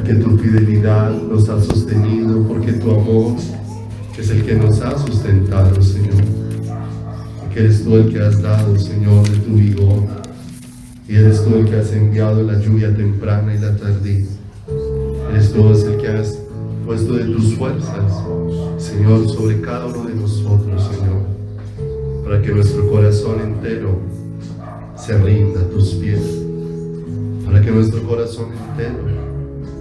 porque tu fidelidad nos ha sostenido, porque tu amor es el que nos ha sustentado, Señor. Porque eres tú el que has dado, Señor, de tu vigor, y eres tú el que has enviado la lluvia temprana y la tardía. Eres tú el que has puesto de tus fuerzas, Señor, sobre cada uno de nosotros, Señor, para que nuestro corazón entero se rinda a tus pies, para que nuestro corazón entero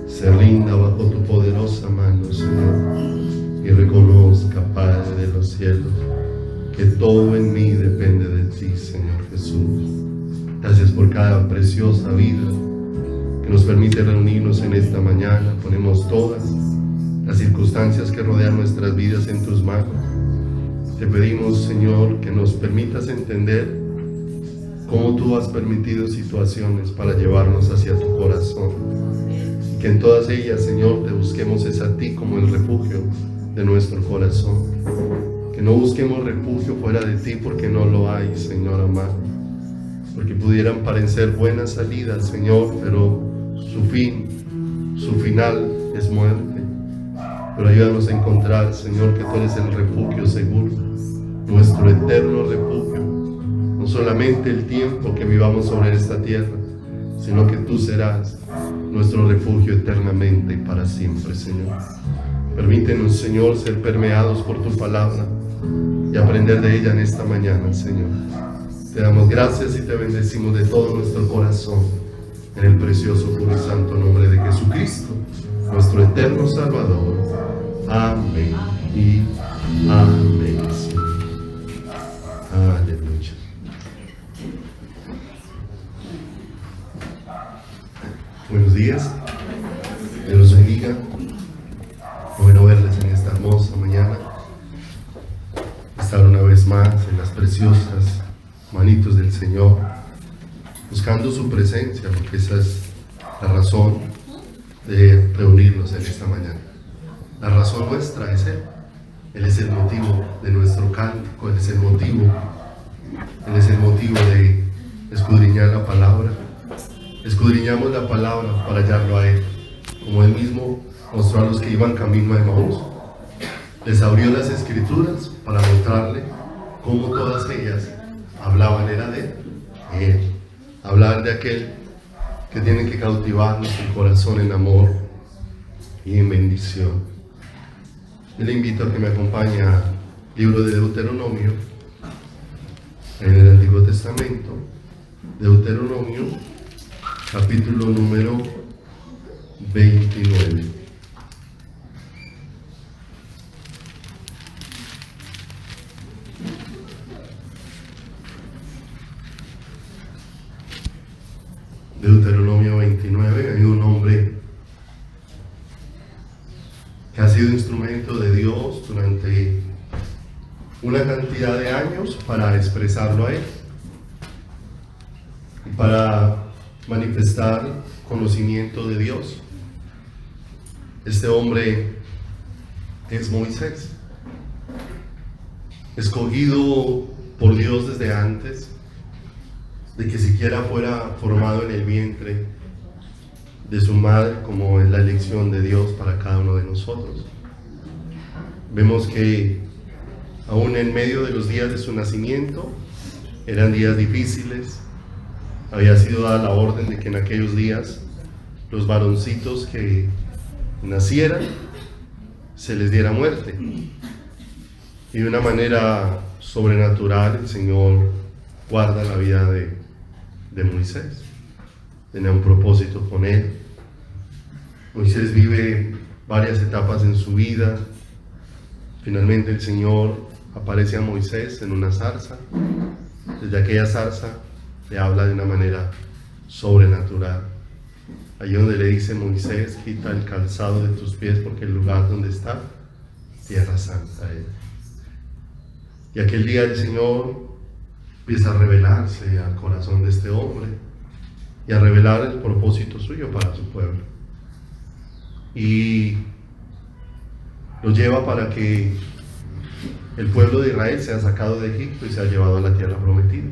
se rinda bajo tu poderosa mano, Señor, y reconozca, Padre de los cielos, que todo en mí depende de ti, Señor Jesús. Gracias por cada preciosa vida que nos permite reunirnos en esta mañana. Ponemos todas las circunstancias que rodean nuestras vidas en tus manos. Te pedimos, Señor, que nos permitas entender cómo tú has permitido situaciones para llevarnos hacia tu corazón. Y que en todas ellas, Señor, te busquemos es a ti como el refugio de nuestro corazón. Que no busquemos refugio fuera de ti, porque no lo hay, Señor amado. Porque pudieran parecer buenas salidas, Señor, pero su final es muerte. Pero ayúdanos a encontrar, Señor, que tú eres el refugio seguro, nuestro eterno refugio. No solamente el tiempo que vivamos sobre esta tierra, sino que tú serás nuestro refugio eternamente y para siempre, Señor. Permítenos, Señor, ser permeados por tu palabra y aprender de ella en esta mañana, Señor. Te damos gracias y te bendecimos de todo nuestro corazón, en el precioso, puro y santo nombre de Jesucristo, nuestro eterno Salvador. Amén y amén. Aleluya. Buenos días, Dios los bendiga. Bueno verles en esta hermosa mañana, estar una vez más en las preciosas manitos del Señor, buscando su presencia, porque esa es la razón de reunirnos en esta mañana. La razón nuestra es Él. Él es el motivo de nuestro cántico, Él es el motivo de escudriñar la palabra. Escudriñamos la palabra para hallarlo a Él, como Él mismo mostró a los que iban camino a Emaús. Les abrió las Escrituras para mostrarle cómo todas ellas hablaban era de Él. Hablar de aquel que tiene que cautivar nuestro corazón en amor y en bendición. Yo le invito a que me acompañe al libro de Deuteronomio, en el Antiguo Testamento. Deuteronomio, capítulo número 29. Deuteronomio 29, hay un hombre que ha sido instrumento de Dios durante una cantidad de años para expresarlo a Él y para manifestar conocimiento de Dios. Este hombre es Moisés, escogido por Dios desde antes de que siquiera fuera formado en el vientre de su madre, como es la elección de Dios para cada uno de nosotros. Vemos que aún en medio de los días de su nacimiento, eran días difíciles. Había sido dada la orden de que en aquellos días los varoncitos que nacieran se les diera muerte. Y de una manera sobrenatural el Señor guarda la vida de Moisés. Tenía un propósito con él. Moisés vive varias etapas en su vida. Finalmente el Señor aparece a Moisés en una zarza. Desde aquella zarza le habla de una manera sobrenatural. Allí donde le dice: Moisés, quita el calzado de tus pies, porque el lugar donde está, tierra santa es. Y aquel día el Señor empieza a revelarse al corazón de este hombre y a revelar el propósito suyo para su pueblo. Y lo lleva para que el pueblo de Israel sea sacado de Egipto y sea llevado a la tierra prometida.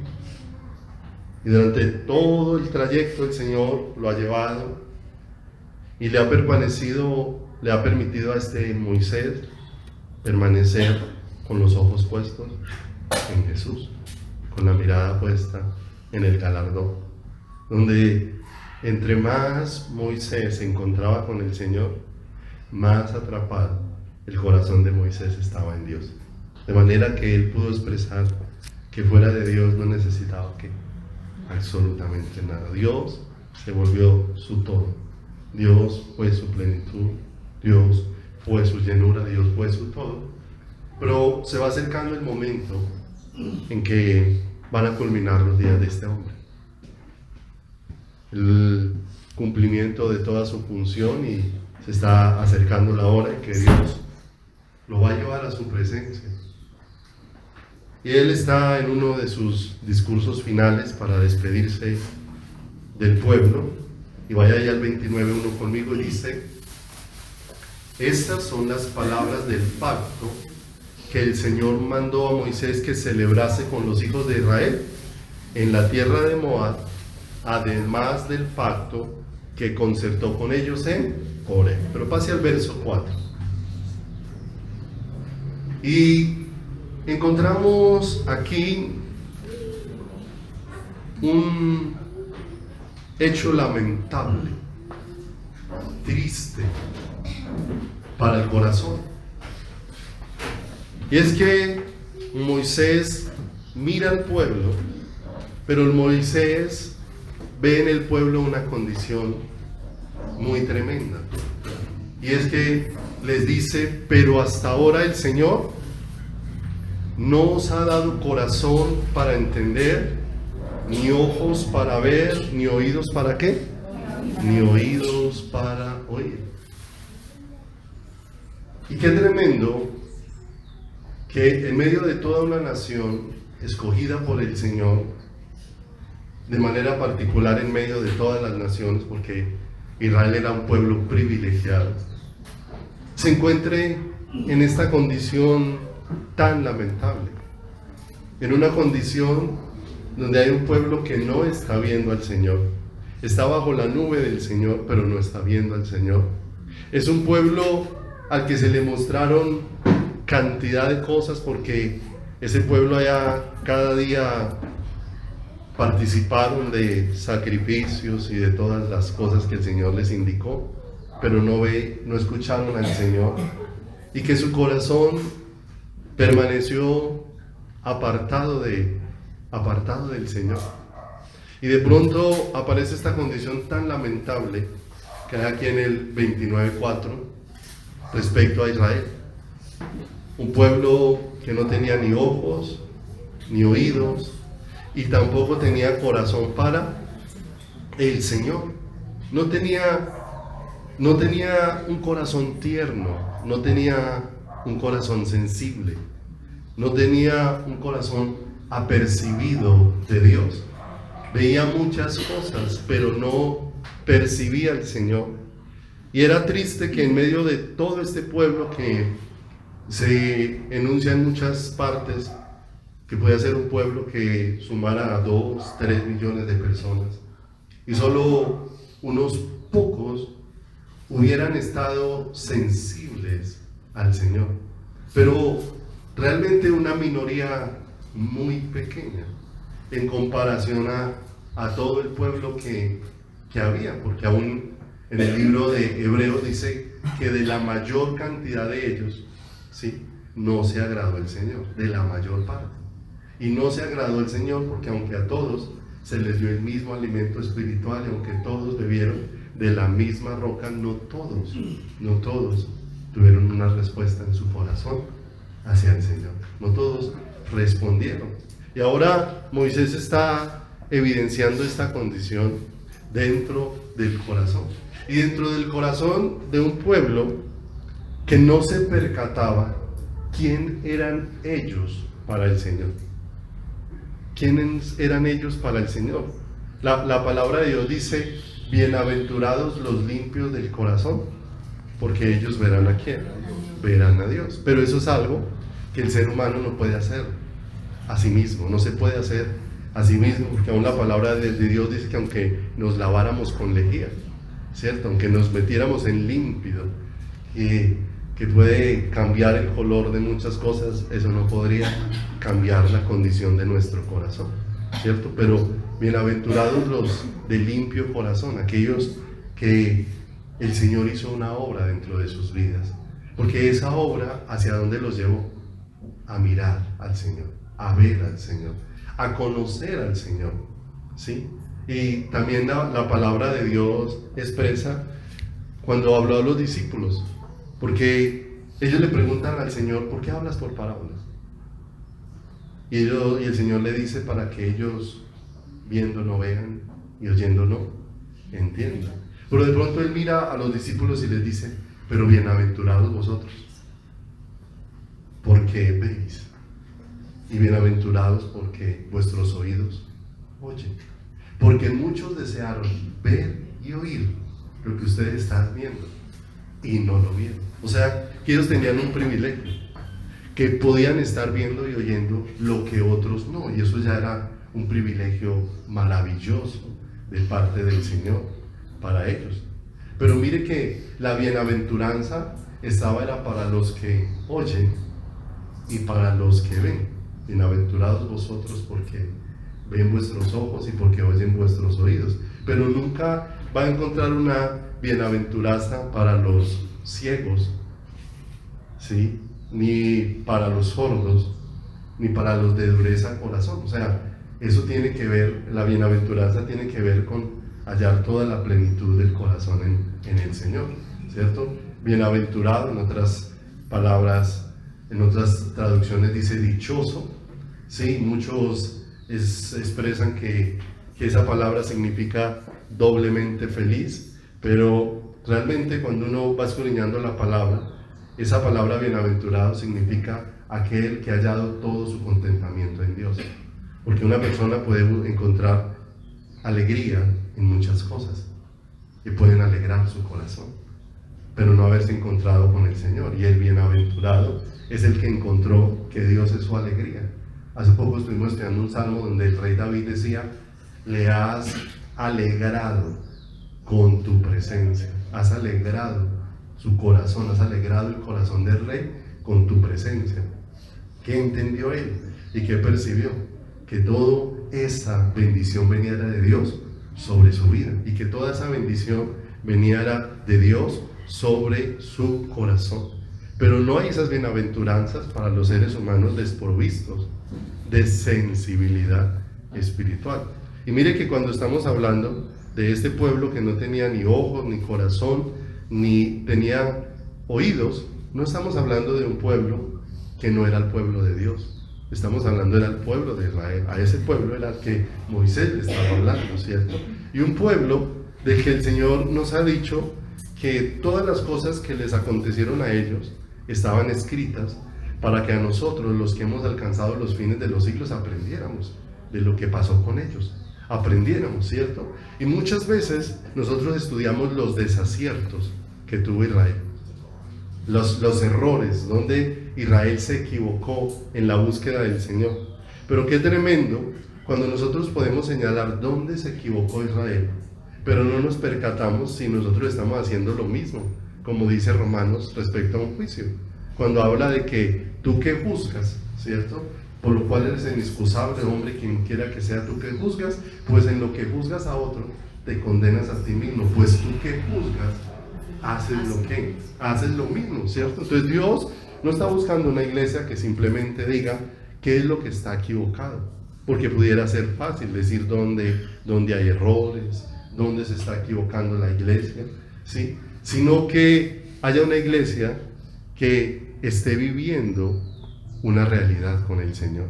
Y durante todo el trayecto el Señor lo ha llevado Y le ha permitido a este Moisés permanecer con los ojos puestos en Jesús, con la mirada puesta en el galardón, donde entre más Moisés se encontraba con el Señor, más atrapado el corazón de Moisés estaba en Dios, de manera que él pudo expresar que fuera de Dios no necesitaba ¿qué? Absolutamente nada. Dios se volvió su todo, Dios fue su plenitud, Dios fue su llenura, Dios fue su todo. Pero se va acercando el momento en que van a culminar los días de este hombre, el cumplimiento de toda su función, y se está acercando la hora en que Dios lo va a llevar a su presencia. Y él está en uno de sus discursos finales para despedirse del pueblo, y vaya ya al 29:1 conmigo, y dice: estas son las palabras del pacto que el Señor mandó a Moisés que celebrase con los hijos de Israel en la tierra de Moab, además del pacto que concertó con ellos en Horeb. Pero pase al verso 4. Y encontramos aquí un hecho lamentable, triste para el corazón. Y es que Moisés mira al pueblo, pero el Moisés ve en el pueblo una condición muy tremenda. Y es que les dice: pero hasta ahora el Señor no os ha dado corazón para entender, ni ojos para ver, ni oídos para ¿qué? Ni oídos para oír. Y qué tremendo que en medio de toda una nación escogida por el Señor, de manera particular en medio de todas las naciones, porque Israel era un pueblo privilegiado, se encuentre en esta condición tan lamentable, en una condición donde hay un pueblo que no está viendo al Señor, está bajo la nube del Señor, pero no está viendo al Señor. Es un pueblo al que se le mostraron cantidad de cosas, porque ese pueblo allá cada día participaron de sacrificios y de todas las cosas que el Señor les indicó, pero no escucharon al Señor, y que su corazón permaneció apartado del Señor. Y de pronto aparece esta condición tan lamentable que hay aquí en el 29:4 respecto a Israel, un pueblo que no tenía ni ojos ni oídos, y tampoco tenía corazón para el Señor. No tenía un corazón tierno, no tenía un corazón sensible, no tenía un corazón apercibido de Dios. Veía muchas cosas, pero no percibía al Señor. Y era triste que en medio de todo este pueblo que se enuncia en muchas partes, que podía ser un pueblo que sumara a 2, 3 millones de personas, y solo unos pocos hubieran estado sensibles al Señor, pero realmente una minoría muy pequeña en comparación a todo el pueblo que había, porque aún en el libro de Hebreos dice que de la mayor cantidad de ellos, ¿sí?, no se agradó el Señor, de la mayor parte. Y no se agradó el Señor porque aunque a todos se les dio el mismo alimento espiritual, y aunque todos bebieron de la misma roca, no todos tuvieron una respuesta en su corazón hacia el Señor, no todos respondieron. Y ahora Moisés está evidenciando esta condición dentro del corazón, y dentro del corazón de un pueblo que no se percataba quién eran ellos para el Señor. ¿Quiénes eran ellos para el Señor? La palabra de Dios dice: bienaventurados los limpios del corazón, porque ellos verán a quién, verán a Dios. Pero eso es algo que el ser humano no puede hacer a sí mismo, no se puede hacer a sí mismo, porque aún la palabra de Dios dice que aunque nos laváramos con lejía, ¿cierto? Aunque nos metiéramos en límpido, que puede cambiar el color de muchas cosas, eso no podría cambiar la condición de nuestro corazón, ¿cierto? Pero bienaventurados los de limpio corazón, aquellos que el Señor hizo una obra dentro de sus vidas, porque esa obra, ¿hacia dónde los llevó? A mirar al Señor, a ver al Señor, a conocer al Señor, ¿sí? Y también la palabra de Dios expresa cuando habló a los discípulos, porque ellos le preguntan al Señor, ¿por qué hablas por parábolas? Y el Señor le dice, para que ellos viendo no vean y oyendo no entiendan. Pero de pronto Él mira a los discípulos y les dice, pero bienaventurados vosotros, porque veis, y bienaventurados porque vuestros oídos oyen, porque muchos desearon ver y oír lo que ustedes están viendo y no lo vieron. O sea, que ellos tenían un privilegio, que podían estar viendo y oyendo lo que otros no, y eso ya era un privilegio maravilloso de parte del Señor para ellos. Pero mire que la bienaventuranza era para los que oyen y para los que ven. Bienaventurados vosotros porque ven vuestros ojos y porque oyen vuestros oídos. Pero nunca va a encontrar una bienaventuranza para los ciegos, ¿sí? Ni para los sordos, ni para los de dureza de corazón. O sea, eso tiene que ver, la bienaventuranza tiene que ver con hallar toda la plenitud del corazón en el Señor, ¿cierto? Bienaventurado, en otras palabras, en otras traducciones dice dichoso, ¿sí? Muchos expresan que esa palabra significa doblemente feliz, pero realmente cuando uno va escudriñando la palabra, esa palabra bienaventurado significa aquel que ha hallado todo su contentamiento en Dios, porque una persona puede encontrar alegría en muchas cosas que pueden alegrar su corazón, pero no haberse encontrado con el Señor. Y el bienaventurado es el que encontró que Dios es su alegría. Hace poco estuvimos estudiando un salmo donde el rey David decía, le has alegrado con tu presencia, has alegrado su corazón, has alegrado el corazón del rey con tu presencia. ¿Qué entendió él y qué percibió? Que toda esa bendición veniera de Dios sobre su vida, y que toda esa bendición veniera de Dios sobre su corazón. Pero no hay esas bienaventuranzas para los seres humanos desprovistos de sensibilidad espiritual. Y mire que cuando estamos hablando de este pueblo que no tenía ni ojos, ni corazón, ni tenía oídos, no estamos hablando de un pueblo que no era el pueblo de Dios. Estamos hablando del pueblo de Israel. A ese pueblo era el que Moisés le estaba hablando, ¿cierto? Y un pueblo del que el Señor nos ha dicho que todas las cosas que les acontecieron a ellos estaban escritas para que a nosotros, los que hemos alcanzado los fines de los siglos, aprendiéramos de lo que pasó con ellos. Aprendiéramos, ¿cierto? Y muchas veces nosotros estudiamos los desaciertos que tuvo Israel, los errores, donde Israel se equivocó en la búsqueda del Señor. Pero qué tremendo cuando nosotros podemos señalar dónde se equivocó Israel, pero no nos percatamos si nosotros estamos haciendo lo mismo, como dice Romanos respecto a un juicio, cuando habla de que tú que juzgas, ¿cierto? Por lo cual eres inexcusable, hombre, quien quiera que sea tú que juzgas, pues en lo que juzgas a otro, te condenas a ti mismo, pues tú que juzgas, haces lo mismo, ¿cierto? Entonces Dios no está buscando una iglesia que simplemente diga qué es lo que está equivocado, porque pudiera ser fácil decir dónde hay errores, dónde se está equivocando la iglesia, ¿sí? Sino que haya una iglesia que esté viviendo una realidad con el Señor.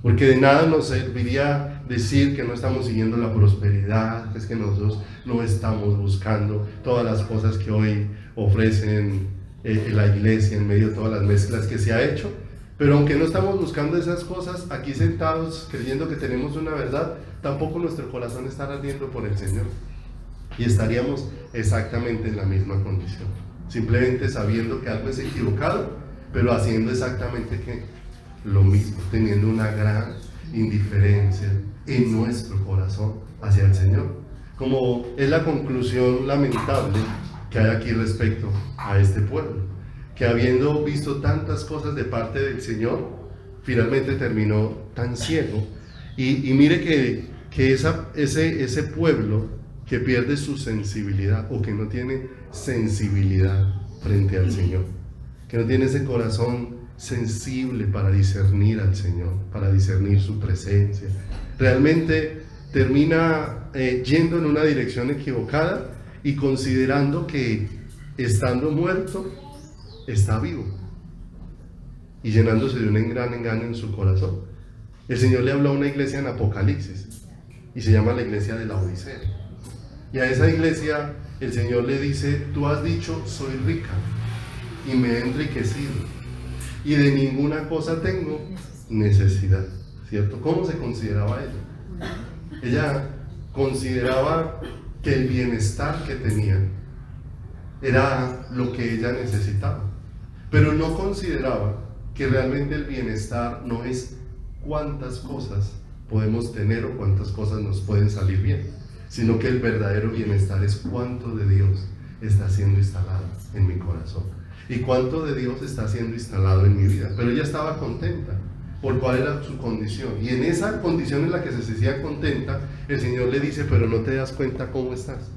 Porque de nada nos serviría decir que no estamos siguiendo la prosperidad, es que nosotros no estamos buscando todas las cosas que hoy ofrecen la iglesia en medio de todas las mezclas que se ha hecho, pero aunque no estamos buscando esas cosas, aquí sentados creyendo que tenemos una verdad, tampoco nuestro corazón está ardiendo por el Señor, y estaríamos exactamente en la misma condición, simplemente sabiendo que algo es equivocado, pero haciendo exactamente lo mismo, teniendo una gran indiferencia en nuestro corazón hacia el Señor. como es la conclusión lamentable que hay aquí respecto a este pueblo, que habiendo visto tantas cosas de parte del Señor, finalmente terminó tan ciego. Y mire que ese pueblo que pierde su sensibilidad, o que no tiene sensibilidad frente al Señor, que no tiene ese corazón sensible para discernir al Señor, para discernir su presencia, realmente termina yendo en una dirección equivocada y considerando que estando muerto está vivo, y llenándose de un gran engaño en su corazón. El Señor le habló a una iglesia en Apocalipsis y se llama la iglesia de la Odisea, y a esa iglesia el Señor le dice: tú has dicho, soy rica y me he enriquecido y de ninguna cosa tengo necesidad, ¿cierto? ¿Cómo se consideraba ella? Ella consideraba que el bienestar que tenía era lo que ella necesitaba, pero no consideraba que realmente el bienestar no es cuántas cosas podemos tener o cuántas cosas nos pueden salir bien, sino que el verdadero bienestar es cuánto de Dios está siendo instalado en mi corazón y cuánto de Dios está siendo instalado en mi vida. Pero ella estaba contenta por cuál era su condición, y en esa condición en la que se sentía contenta, el Señor le dice: pero no te das cuenta cómo estás,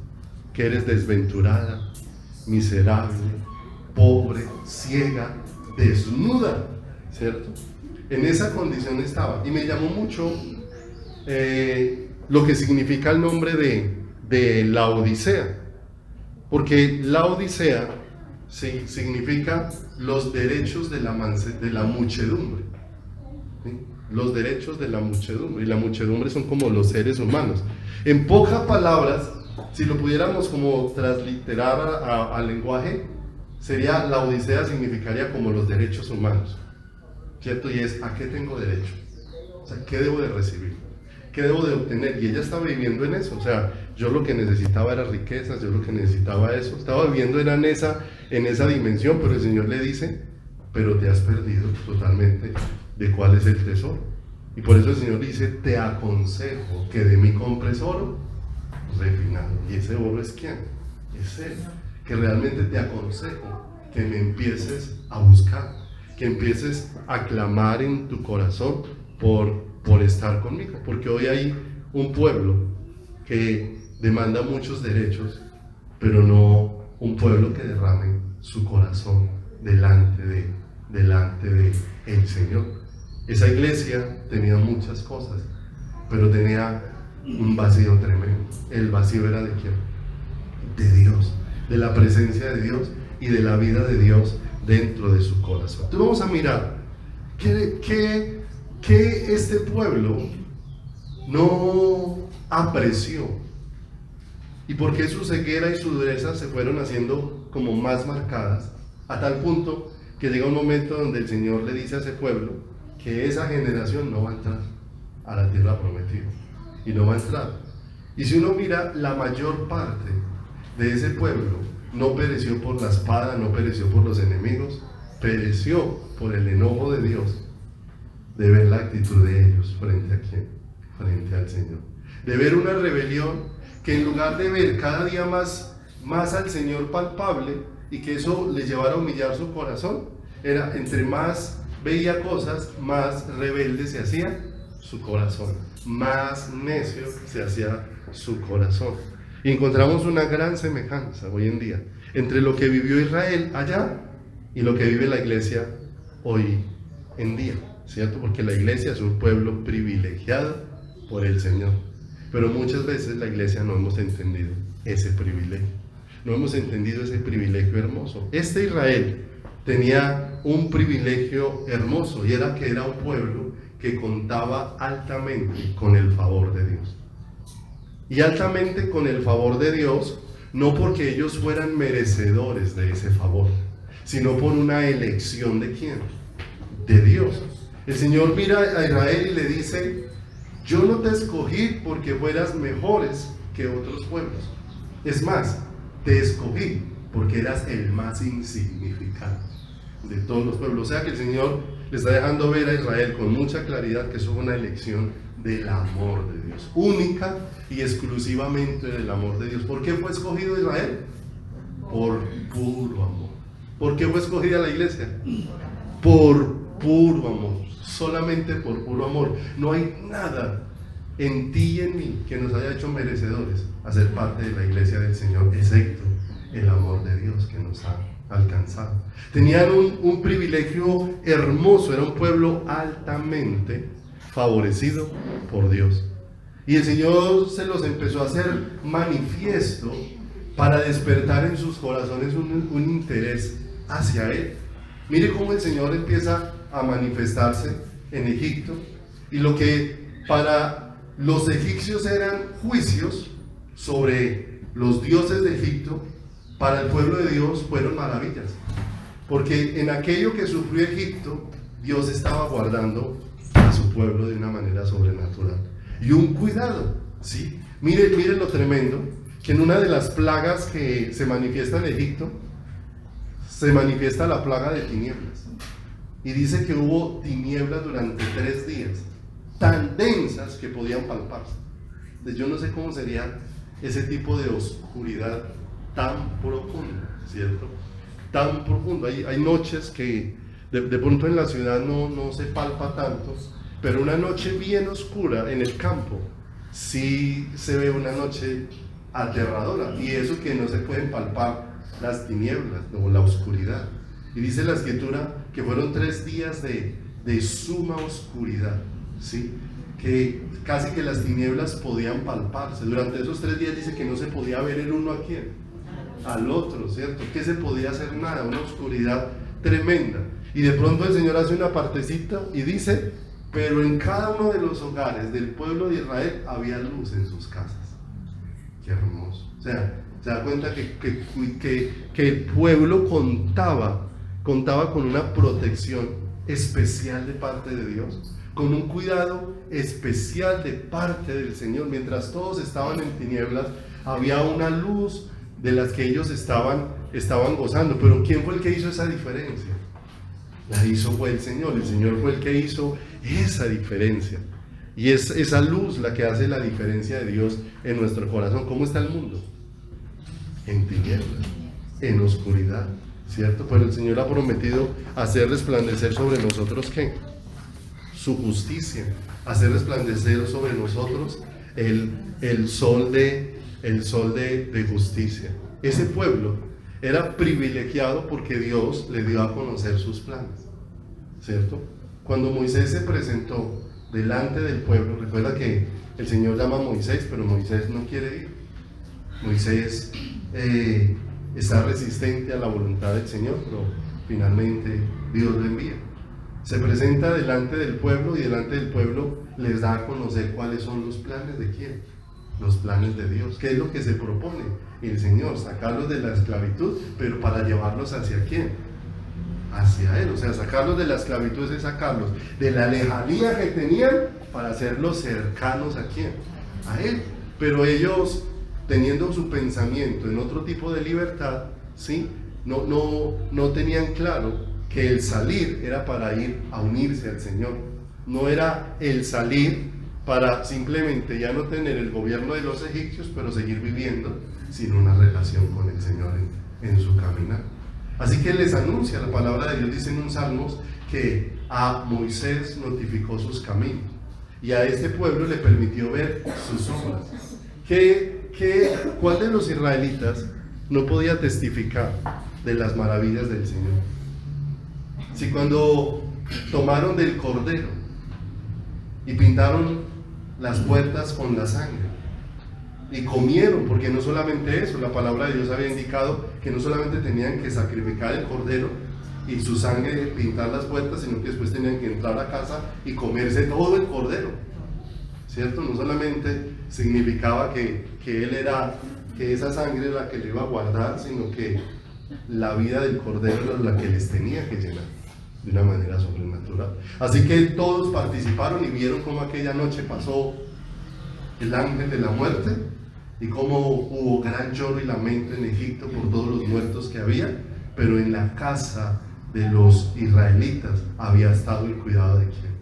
que eres desventurada, miserable, pobre, ciega, desnuda, ¿cierto? En esa condición estaba, y me llamó mucho lo que significa el nombre de la Odisea, porque la Odisea significa los derechos de la muchedumbre, ¿sí? Los derechos de la muchedumbre, y la muchedumbre son como los seres humanos. En pocas palabras, si lo pudiéramos como transliterar al lenguaje, sería: la Odisea significaría como los derechos humanos, ¿cierto? Y es: ¿a qué tengo derecho? O sea, ¿qué debo de recibir? ¿Qué debo de obtener? Y ella estaba viviendo en eso. O sea, yo lo que necesitaba era riquezas, yo lo que necesitaba eso. Estaba viviendo era en esa dimensión, pero el Señor le dice: pero te has perdido totalmente de cuál es el tesoro. Y por eso el Señor dice: te aconsejo que de mí compres oro refinado. ¿Y ese oro es quién? Es Él. Que realmente te aconsejo que me empieces a buscar, que empieces a clamar en tu corazón por estar conmigo, porque hoy hay un pueblo que demanda muchos derechos, pero no un pueblo que derrame su corazón delante de el Señor. Esa iglesia tenía muchas cosas, pero tenía un vacío tremendo. El vacío era ¿de quién? De Dios, de la presencia de Dios y de la vida de Dios dentro de su corazón. Entonces vamos a mirar que este pueblo no apreció, y por qué su ceguera y su dureza se fueron haciendo como más marcadas, a tal punto que llega un momento donde el Señor le dice a ese pueblo que esa generación no va a entrar a la tierra prometida, y no va a entrar. Y si uno mira, la mayor parte de ese pueblo no pereció por la espada, no pereció por los enemigos, pereció por el enojo de Dios, de ver la actitud de ellos frente a quién, frente al Señor, de ver una rebelión que en lugar de ver cada día más al Señor palpable, y que eso les llevara a humillar su corazón, era entre más veía cosas, más rebelde se hacía su corazón, más necio se hacía su corazón. Y encontramos una gran semejanza hoy en día entre lo que vivió Israel allá y lo que vive la iglesia hoy en día, ¿cierto? Porque la iglesia es un pueblo privilegiado por el Señor, pero muchas veces la iglesia no hemos entendido ese privilegio, no hemos entendido ese privilegio hermoso. Este Israel tenía un privilegio hermoso, y era que era un pueblo que contaba altamente con el favor de Dios. Y altamente con el favor de Dios, no porque ellos fueran merecedores de ese favor, sino por una elección ¿de quién? De Dios. El Señor mira a Israel y le dice: yo no te escogí porque fueras mejores que otros pueblos. Es más, te escogí porque eras el más insignificante de todos los pueblos. O sea que el Señor le está dejando ver a Israel con mucha claridad que eso es una elección del amor de Dios, única y exclusivamente del amor de Dios. ¿Por qué fue escogido Israel? Por puro amor. ¿Por qué fue escogida la iglesia? Por puro amor, solamente por puro amor. No hay nada en ti y en mí que nos haya hecho merecedores a ser parte de la iglesia del Señor, excepto el amor de Dios que nos ha alcanzado. Tenían un privilegio hermoso, era un pueblo altamente favorecido por Dios. Y el Señor se los empezó a hacer manifiesto para despertar en sus corazones un interés hacia Él. Mire cómo el Señor empieza a manifestarse en Egipto, y lo que para los egipcios eran juicios sobre los dioses de Egipto, para el pueblo de Dios fueron maravillas, porque en aquello que sufrió Egipto, Dios estaba guardando a su pueblo de una manera sobrenatural, y un cuidado, ¿sí? Mire lo tremendo, que en una de las plagas que se manifiesta en Egipto, se manifiesta la plaga de tinieblas, y dice que hubo tinieblas durante 3 días, tan densas que podían palparse. Entonces, yo no sé cómo sería ese tipo de oscuridad tan profunda, ¿cierto? Tan profundo. Hay noches que de pronto en la ciudad no se palpa tanto, pero una noche bien oscura en el campo sí se ve una noche aterradora, y eso que no se pueden palpar las tinieblas o la oscuridad. Y dice la escritura que fueron 3 días de suma oscuridad, ¿sí? Que casi que las tinieblas podían palparse. Durante esos 3 días dice que no se podía ver el uno a quién, al otro, ¿cierto? Que se podía hacer nada, una oscuridad tremenda. Y de pronto el Señor hace una partecita y dice: pero en cada uno de los hogares del pueblo de Israel había luz en sus casas. Qué hermoso. O sea, se da cuenta que el pueblo contaba con una protección especial de parte de Dios, con un cuidado especial de parte del Señor. Mientras todos estaban en tinieblas, había una luz de las que ellos estaban gozando. Pero ¿quién fue el que hizo esa diferencia? La hizo fue el Señor fue el que hizo esa diferencia. Y es esa luz la que hace la diferencia de Dios en nuestro corazón. ¿Cómo está el mundo? En tinieblas, en oscuridad, ¿cierto? Pero el Señor ha prometido hacer resplandecer sobre nosotros, ¿qué? Su justicia, hacer resplandecer sobre nosotros el sol de justicia. Ese pueblo era privilegiado porque Dios le dio a conocer sus planes, ¿cierto? Cuando Moisés se presentó delante del pueblo, recuerda que el Señor llama a Moisés, pero Moisés no quiere ir. Moisés está resistente a la voluntad del Señor, pero finalmente Dios lo envía. Se presenta delante del pueblo, y delante del pueblo les da a conocer cuáles son los planes de quién, los planes de Dios. ¿Qué es lo que se propone el Señor? Sacarlos de la esclavitud, pero para llevarlos hacia quién, hacia Él. O sea, sacarlos de la esclavitud es sacarlos de la lejanía que tenían para hacerlos cercanos a quién, a Él. Pero ellos, teniendo su pensamiento en otro tipo de libertad, ¿sí? no tenían claro que el salir era para ir a unirse al Señor. No era el salir para simplemente ya no tener el gobierno de los egipcios, pero seguir viviendo sin una relación con el Señor en su caminar. Así que les anuncia, la palabra de Dios dice en un Salmos que a Moisés notificó sus caminos, y a este pueblo le permitió ver sus obras. ¿Cuál de los israelitas no podía testificar de las maravillas del Señor? Si cuando tomaron del cordero y pintaron las puertas con la sangre y comieron, porque no solamente eso, la palabra de Dios había indicado que no solamente tenían que sacrificar el cordero y su sangre pintar las puertas, sino que después tenían que entrar a casa y comerse todo el cordero, ¿cierto? No solamente significaba que esa sangre era la que le iba a guardar, sino que la vida del cordero era la que les tenía que llenar de una manera sobrenatural. Así que todos participaron y vieron cómo aquella noche pasó el ángel de la muerte, y cómo hubo gran lloro y lamento en Egipto por todos los muertos que había, pero en la casa de los israelitas había estado el cuidado de quién,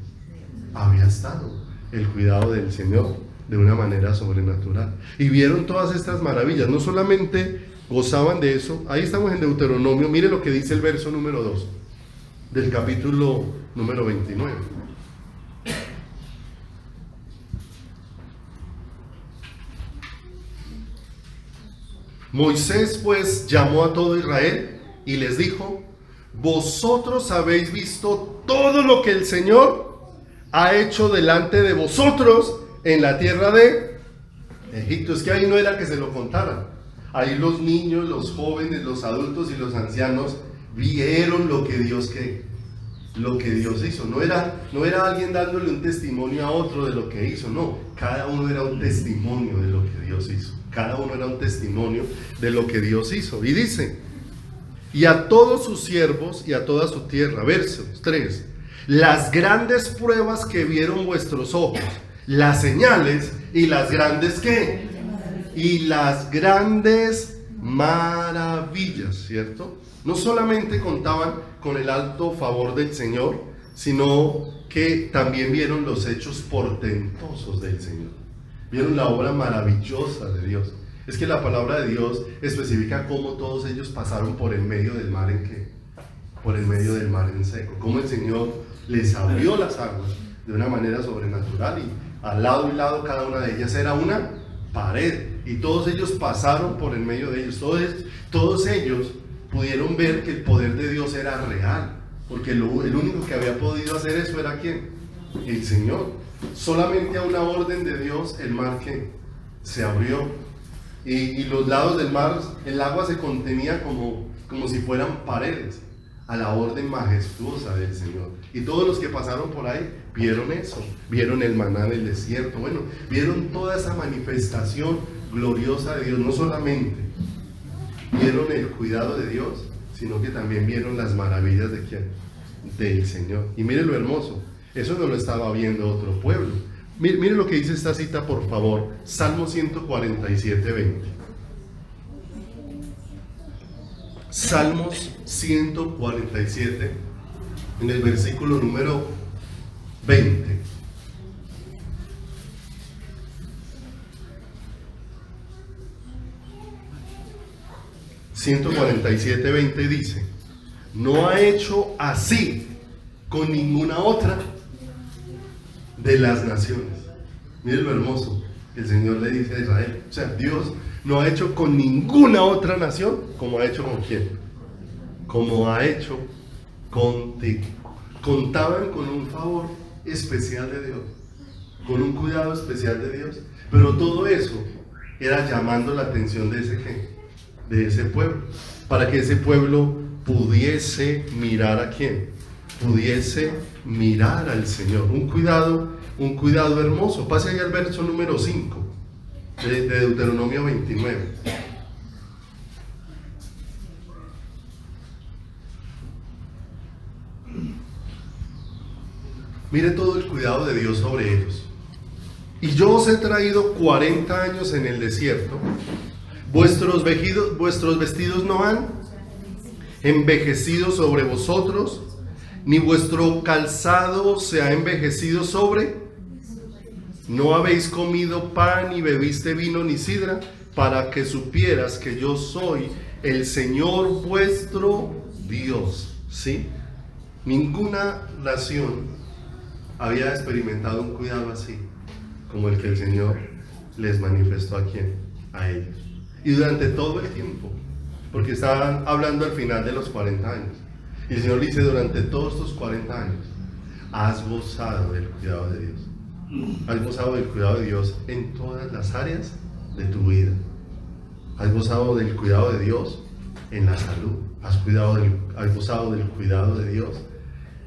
había estado el cuidado del Señor de una manera sobrenatural. Y vieron todas estas maravillas. No solamente gozaban de eso. Ahí estamos en Deuteronomio. Mire lo que dice el verso número 2 del capítulo número 29. Moisés pues llamó a todo Israel y les dijo: vosotros habéis visto todo lo que el Señor ha hecho delante de vosotros en la tierra de Egipto. Es que ahí no era que se lo contaran. Ahí los niños, los jóvenes, los adultos y los ancianos vieron lo que Dios hizo. No era alguien dándole un testimonio a otro de lo que hizo, no. Cada uno era un testimonio de lo que Dios hizo. Cada uno era un testimonio de lo que Dios hizo. Y dice: y a todos sus siervos y a toda su tierra. Versos 3. Las grandes pruebas que vieron vuestros ojos, las señales y las grandes ¿qué? Y las grandes maravillas, ¿cierto? No solamente contaban con el alto favor del Señor, sino que también vieron los hechos portentosos del Señor. Vieron la obra maravillosa de Dios. Es que la palabra de Dios especifica cómo todos ellos pasaron por el medio del mar en ¿qué? Por el medio del mar en seco. Cómo el Señor les abrió las aguas de una manera sobrenatural, y al lado y lado cada una de ellas era una pared, y todos ellos pasaron por el medio de ellos. Todos ellos pudieron ver que el poder de Dios era real, porque el único que había podido hacer eso era ¿quién? El Señor. Solamente a una orden de Dios el mar que se abrió, y los lados del mar, el agua se contenía como si fueran paredes, a la orden majestuosa del Señor. Y todos los que pasaron por ahí vieron eso, vieron el maná en el desierto, vieron toda esa manifestación gloriosa de Dios. No solamente vieron el cuidado de Dios, sino que también vieron las maravillas de ¿quién? Del Señor. Y mire lo hermoso, eso no lo estaba viendo otro pueblo. Mire lo que dice esta cita, por favor. Salmo 147, 20. Salmos 147, en el versículo número 20. (147:20) dice: no ha hecho así con ninguna otra de las naciones. Miren lo hermoso que el Señor le dice a Israel. O sea, Dios no ha hecho con ninguna otra nación como ha hecho con quién, como ha hecho contigo. Contaban con un favor especial de Dios, con un cuidado especial de Dios, pero todo eso era llamando la atención de ese pueblo, para que ese pueblo pudiese mirar a quién, pudiese mirar al Señor. Un cuidado hermoso. Pase ahí al verso número 5 de Deuteronomio 29. Mire todo el cuidado de Dios sobre ellos. Y yo os he traído 40 años en el desierto. Vuestros vestidos no han envejecido sobre vosotros, ni vuestro calzado se ha envejecido sobre. No habéis comido pan, ni bebiste vino, ni sidra, para que supieras que yo soy el Señor vuestro Dios. ¿Sí? Ninguna nación había experimentado un cuidado así como el que el Señor les manifestó a ¿quién? A ellos. Y durante todo el tiempo, porque estaban hablando al final de los 40 años. Y el Señor dice: durante todos estos 40 años has gozado del cuidado de Dios. Has gozado del cuidado de Dios en todas las áreas de tu vida. Has gozado del cuidado de Dios en la salud. Has gozado del cuidado de Dios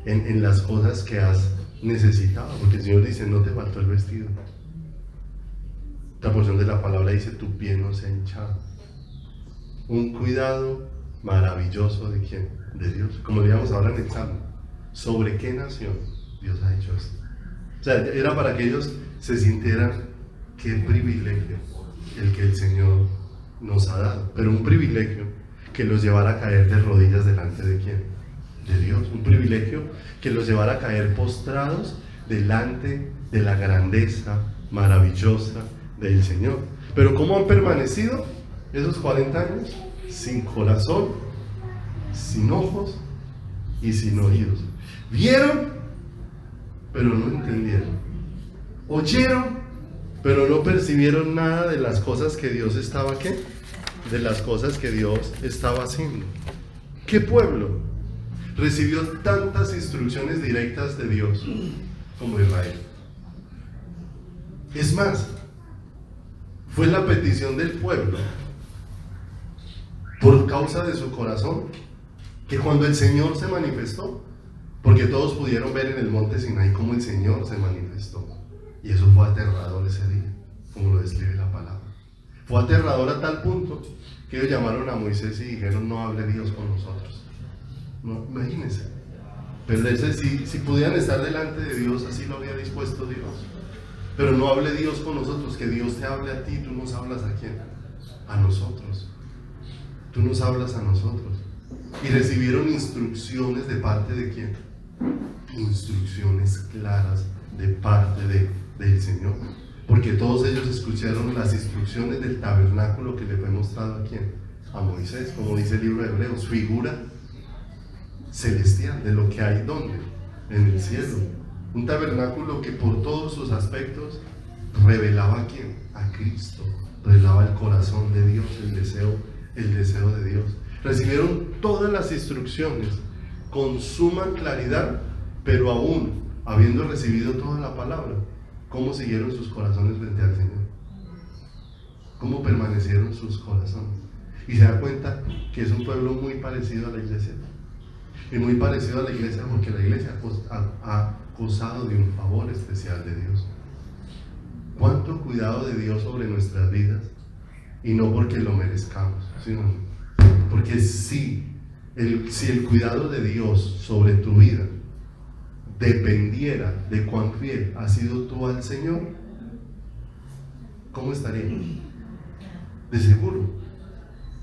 en las cosas que has necesitado. Porque el Señor dice: no te faltó el vestido. Otra porción de la palabra dice: tu pie no se ha hinchado. Un cuidado maravilloso de ¿quién? De Dios. Como leíamos ahora en el Salmo, ¿sobre qué nación Dios ha hecho esto? O sea, era para que ellos se sintieran: qué privilegio el que el Señor nos ha dado. Pero un privilegio que los llevara a caer de rodillas delante de ¿quién? De Dios. Un privilegio que los llevara a caer postrados delante de la grandeza maravillosa del Señor. Pero ¿cómo han permanecido esos 40 años? Sin corazón, sin ojos y sin oídos. Vieron, pero no entendieron. Oyeron, pero no percibieron nada de las cosas que Dios estaba, ¿qué? De las cosas que Dios estaba haciendo. ¿Qué pueblo recibió tantas instrucciones directas de Dios como Israel? Es más, fue la petición del pueblo por causa de su corazón que cuando el Señor se manifestó, porque todos pudieron ver en el monte Sinaí cómo el Señor se manifestó, y eso fue aterrador ese día, como lo describe la palabra. Fue aterrador a tal punto que ellos llamaron a Moisés y dijeron: no hable Dios con nosotros. No, imagínense, perderse. Si pudieran estar delante de Dios, así lo había dispuesto Dios. Pero no hable Dios con nosotros, que Dios te hable a ti. Tú nos hablas ¿a quién? A nosotros. Tú nos hablas a nosotros. Y recibieron instrucciones de parte de quién? Instrucciones claras de parte del Señor. Porque todos ellos escucharon las instrucciones del tabernáculo que le fue mostrado a quién? A Moisés, como dice el libro de Hebreos, figura celestial de lo que hay ¿dónde? En el cielo. Un tabernáculo que por todos sus aspectos revelaba a quién? A Cristo. Revelaba el corazón de Dios, el deseo de Dios. Recibieron todas las instrucciones con suma claridad, pero aún habiendo recibido toda la palabra, ¿cómo siguieron sus corazones frente al Señor? ¿Cómo permanecieron sus corazones? Y se da cuenta que es un pueblo muy parecido a la iglesia. Y muy parecido a la iglesia porque la iglesia ha gozado de un favor especial de Dios. ¿Cuánto cuidado de Dios sobre nuestras vidas? Y no porque lo merezcamos, sino porque si el cuidado de Dios sobre tu vida dependiera de cuán fiel has sido tú al Señor, ¿cómo estaría? De seguro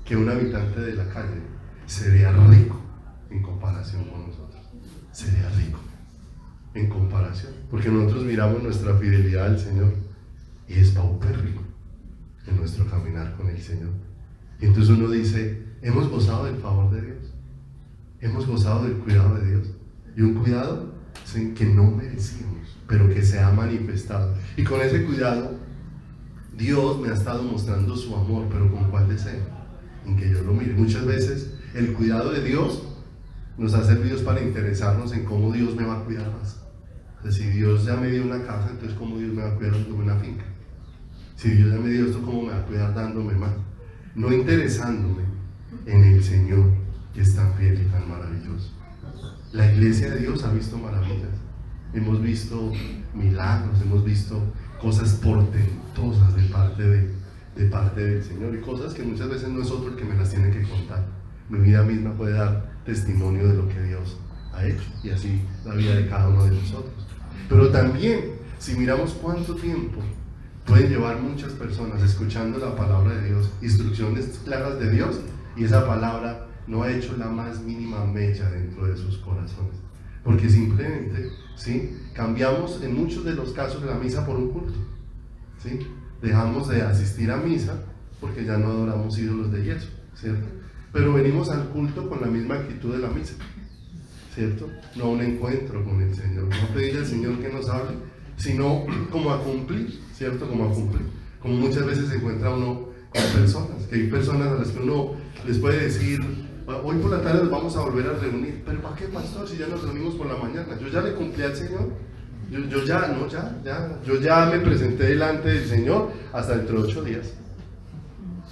que un habitante de la calle sería rico en comparación con nosotros. Sería rico en comparación, porque nosotros miramos nuestra fidelidad al Señor y es paupérrimo en nuestro caminar con el Señor. Y entonces uno dice: hemos gozado del favor de Dios, hemos gozado del cuidado de Dios, y un cuidado que no merecíamos, pero que se ha manifestado. Y con ese cuidado Dios me ha estado mostrando su amor, pero ¿con cuál deseo? En que yo lo mire. Muchas veces el cuidado de Dios nos ha servido para interesarnos en cómo Dios me va a cuidar más. O sea, si Dios ya me dio una casa, entonces ¿cómo Dios me va a cuidar dándome una finca? Si Dios ya me dio esto, ¿cómo me va a cuidar dándome más? No interesándome en el Señor, que es tan fiel y tan maravilloso. La iglesia de Dios ha visto maravillas, hemos visto milagros, hemos visto cosas portentosas de parte del Señor, y cosas que muchas veces no es otro el que me las tiene que contar. Mi vida misma puede dar testimonio de lo que Dios ha hecho, y así la vida de cada uno de nosotros. Pero también, si miramos cuánto tiempo pueden llevar muchas personas escuchando la palabra de Dios, instrucciones claras de Dios, y esa palabra no ha hecho la más mínima mecha dentro de sus corazones, porque simplemente, ¿sí?, cambiamos en muchos de los casos la misa por un culto, ¿sí? Dejamos de asistir a misa porque ya no adoramos ídolos de yeso, ¿cierto? Pero venimos al culto con la misma actitud de la misa, ¿cierto? No a un encuentro con el Señor, no pedirle al Señor que nos hable, sino como a cumplir, ¿cierto? Como a cumplir. Como muchas veces se encuentra uno con personas, que hay personas a las que uno les puede decir: hoy por la tarde nos vamos a volver a reunir. ¿Pero para qué, pastor? Si ya nos reunimos por la mañana. Yo ya le cumplí al Señor. Yo ya me presenté delante del Señor hasta dentro de 8 días.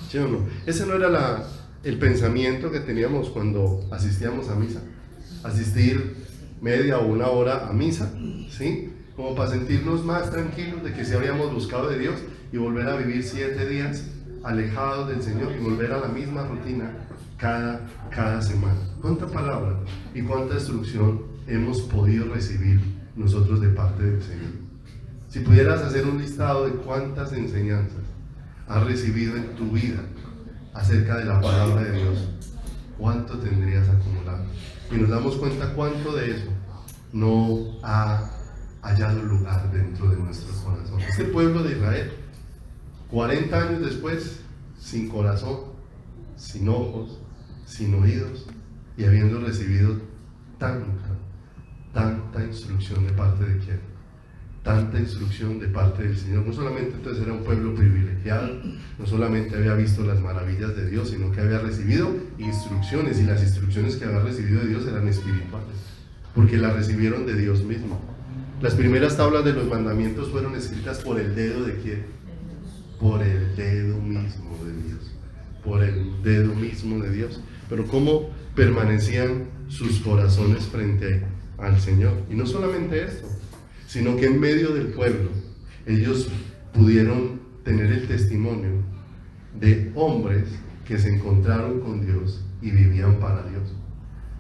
¿Sí o no? Ese no era el pensamiento que teníamos cuando asistíamos a misa. Asistir media o una hora a misa, ¿sí?, como para sentirnos más tranquilos de que sí habríamos buscado de Dios, y volver a vivir 7 días alejados del Señor y volver a la misma rutina cada semana. ¿Cuánta palabra y cuánta instrucción hemos podido recibir nosotros de parte del Señor? Si pudieras hacer un listado de cuántas enseñanzas has recibido en tu vida acerca de la palabra de Dios, ¿cuánto tendrías acumulado? Y nos damos cuenta cuánto de eso no ha hallado lugar dentro de nuestro corazón. Este pueblo de Israel, 40 años después, sin corazón, sin ojos, sin oídos, y habiendo recibido tanta instrucción de parte de quién, tanta instrucción de parte del Señor. No solamente entonces era un pueblo privilegiado, no solamente había visto las maravillas de Dios, sino que había recibido instrucciones, y las instrucciones que había recibido de Dios eran espirituales, porque las recibieron de Dios mismo. Las primeras tablas de los mandamientos fueron escritas por el dedo de quién, por el dedo mismo de Dios, por el dedo mismo de Dios. Pero cómo permanecían sus corazones frente al Señor. Y no solamente esto, sino que en medio del pueblo ellos pudieron tener el testimonio de hombres que se encontraron con Dios y vivían para Dios.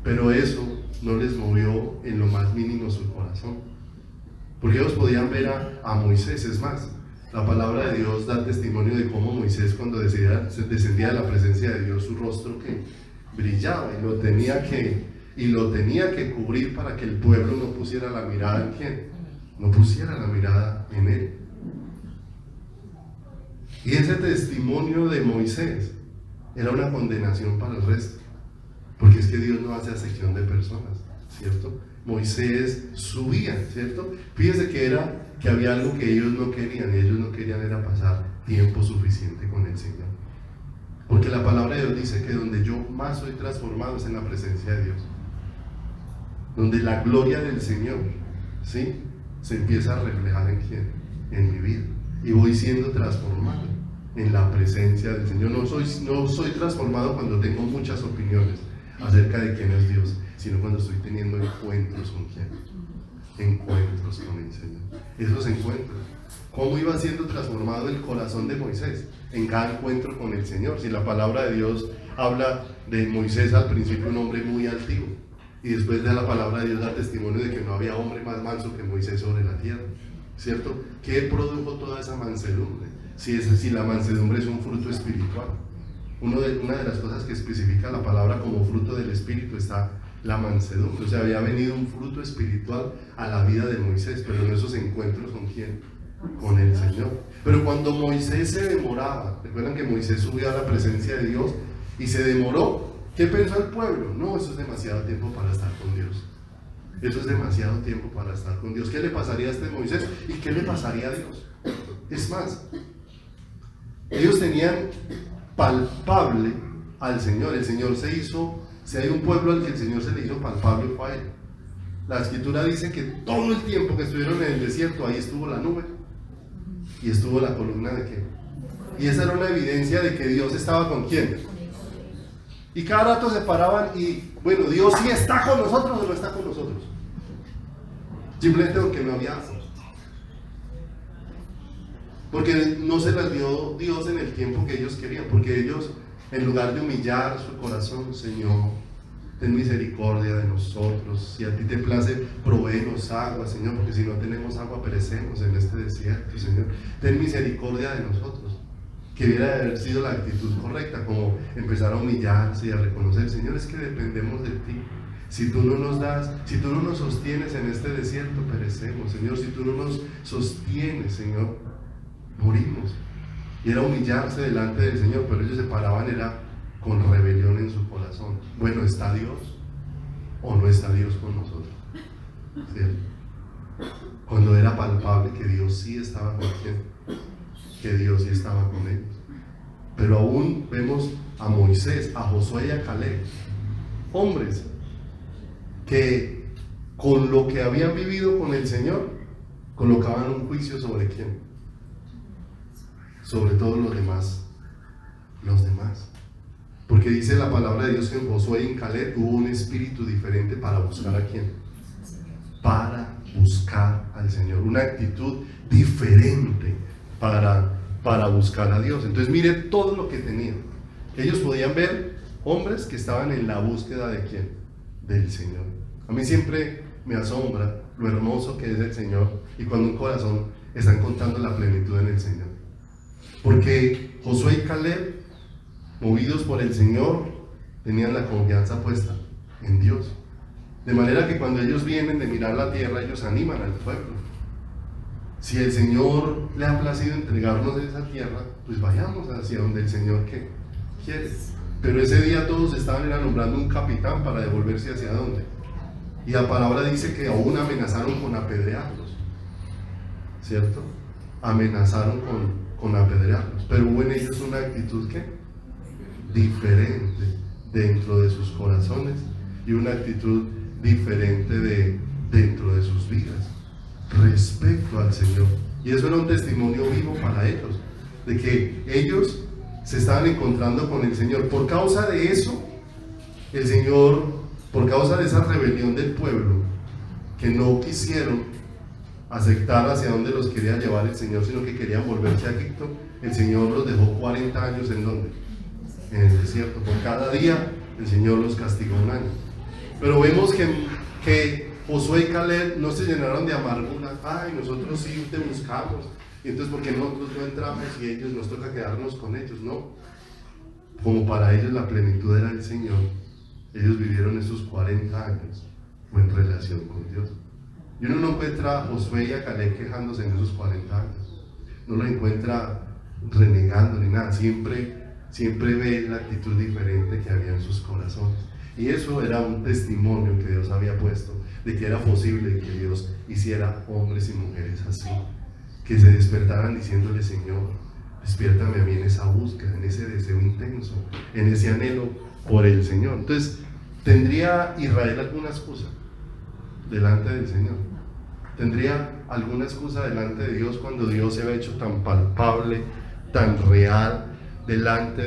Pero eso no les movió en lo más mínimo su corazón, porque ellos podían ver a Moisés. Es más, la palabra de Dios da testimonio de cómo Moisés, cuando descendía de la presencia de Dios, su rostro que brillaba y lo tenía que cubrir para que el pueblo no pusiera la mirada en quién, no pusiera la mirada en él. Y ese testimonio de Moisés era una condenación para el resto, porque es que Dios no hace acepción de personas, ¿cierto? Moisés subía, ¿cierto? Fíjese que había algo que ellos no querían, y ellos no querían era pasar tiempo suficiente con el Señor. Porque la palabra de Dios dice que donde yo más soy transformado es en la presencia de Dios, donde la gloria del Señor, ¿sí?, se empieza a reflejar en quién, en mi vida, y voy siendo transformado en la presencia del Señor. No soy transformado cuando tengo muchas opiniones acerca de quién es Dios, sino cuando estoy teniendo encuentros con quién, encuentros con el Señor. Esos encuentros, ¿cómo iba siendo transformado el corazón de Moisés en cada encuentro con el Señor? Si la palabra de Dios habla de Moisés al principio un hombre muy altivo, y después de la palabra de Dios da testimonio de que no había hombre más manso que Moisés sobre la tierra, ¿cierto? ¿Qué produjo toda esa mansedumbre? Si la mansedumbre es un fruto espiritual. Una de las cosas que especifica la palabra como fruto del Espíritu está la mansedumbre. O sea, había venido un fruto espiritual a la vida de Moisés, pero en esos encuentros ¿con quién? Con el Señor. Pero cuando Moisés se demoraba, recuerdan que Moisés subió a la presencia de Dios y se demoró, ¿qué pensó el pueblo? No, eso es demasiado tiempo para estar con Dios. Eso es demasiado tiempo para estar con Dios. ¿Qué le pasaría a este Moisés? ¿Y qué le pasaría a Dios? Es más, ellos tenían palpable al Señor. El Señor si hay un pueblo al que el Señor se le hizo palpable, fue a él. La Escritura dice que todo el tiempo que estuvieron en el desierto, ahí estuvo la nube y estuvo la columna de qué. Y esa era una evidencia de que Dios estaba con quién. Y cada rato se paraban y, bueno, Dios sí está con nosotros o no está con nosotros. Simplemente porque no había agua. Porque no se les dio Dios en el tiempo que ellos querían. Porque ellos, en lugar de humillar su corazón, Señor, ten misericordia de nosotros. Si a ti te place, provéenos agua, Señor, porque si no tenemos agua perecemos en este desierto, Señor. Ten misericordia de nosotros. Que hubiera haber sido la actitud correcta, como empezar a humillarse y a reconocer, Señor, es que dependemos de ti. Si tú no nos das, si tú no nos sostienes en este desierto, perecemos, Señor. Si tú no nos sostienes, Señor, morimos. Y era humillarse delante del Señor, pero ellos se paraban, era con rebelión en su corazón. Bueno, ¿está Dios o no está Dios con nosotros? ¿Cierto? Cuando era palpable que Dios sí estaba con quién, que Dios sí estaba con ellos. Pero aún vemos a Moisés, a Josué y a Caleb, hombres que con lo que habían vivido con el Señor colocaban un juicio sobre quién, sobre todos los demás, porque dice la palabra de Dios que en Josué y en Caleb hubo un espíritu diferente para buscar a quién, para buscar al Señor, una actitud diferente para buscar a Dios. Entonces mire todo lo que tenían. Ellos podían ver hombres que estaban en la búsqueda de quién, del Señor. A mí siempre me asombra lo hermoso que es el Señor y cuando un corazón está encontrando la plenitud en el Señor. Porque Josué y Caleb, movidos por el Señor, tenían la confianza puesta en Dios. De manera que cuando ellos vienen de mirar la tierra, ellos animan al pueblo. Si el Señor le ha placido entregarnos esa tierra, pues vayamos hacia donde el Señor quiere. Pero ese día todos estaban nombrando un capitán para devolverse hacia dónde. Y la palabra dice que aún amenazaron con apedrearlos, ¿cierto? Amenazaron con apedrearlos. Pero hubo en ellos una actitud ¿qué? Diferente dentro de sus corazones y una actitud diferente dentro de sus vidas respecto al Señor. Y eso era un testimonio vivo para ellos, de que ellos se estaban encontrando con el Señor. Por causa de eso, el Señor, por causa de esa rebelión del pueblo, que no quisieron aceptar hacia dónde los quería llevar el Señor, sino que querían volverse a Egipto, el Señor los dejó 40 años ¿en dónde? En el desierto. Por cada día el Señor los castigó un año. Pero vemos que Josué y Caleb no se llenaron de amargura. Ay, nosotros sí te buscamos, y entonces ¿por qué nosotros no entramos y ellos nos toca quedarnos con ellos? No, como para ellos la plenitud era el Señor, ellos vivieron esos 40 años en relación con Dios. Y uno no encuentra a Josué y a Caleb quejándose en esos 40 años, no lo encuentra renegando ni nada, siempre ve la actitud diferente que había en sus corazones. Y eso era un testimonio que Dios había puesto, de que era posible que Dios hiciera hombres y mujeres así, que se despertaran diciéndole: Señor, despiértame a mí en esa búsqueda, en ese deseo intenso, en ese anhelo por el Señor. Entonces, ¿tendría Israel alguna excusa delante del Señor? ¿Tendría alguna excusa delante de Dios cuando Dios se había hecho tan palpable, tan real delante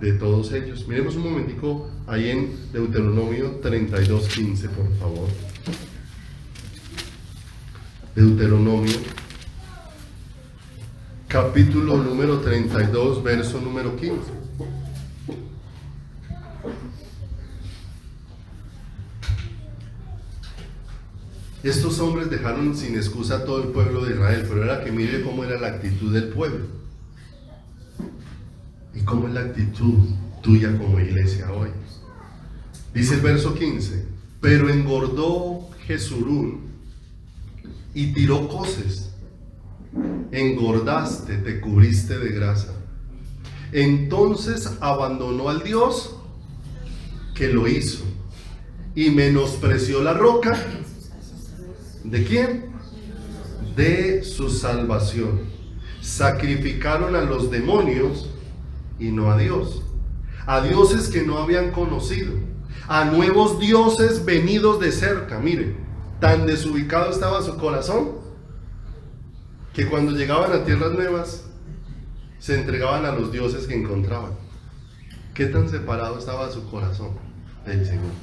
de todos ellos? Miremos un momentico ahí en Deuteronomio 32:15, por favor. Deuteronomio capítulo número 32, verso número 15. Estos hombres dejaron sin excusa a todo el pueblo de Israel, pero era que mire cómo era la actitud del pueblo y cómo es la actitud tuya como iglesia hoy. Dice el verso 15: pero engordó Jesurún y tiró coces, engordaste, te cubriste de grasa. Entonces abandonó al Dios que lo hizo y menospreció la roca. ¿De quién? De su salvación. Sacrificaron a los demonios y no a Dios, a dioses que no habían conocido, a nuevos dioses venidos de cerca. Mire, tan desubicado estaba su corazón que cuando llegaban a tierras nuevas se entregaban a los dioses que encontraban. ¿Qué tan separado estaba su corazón del Señor?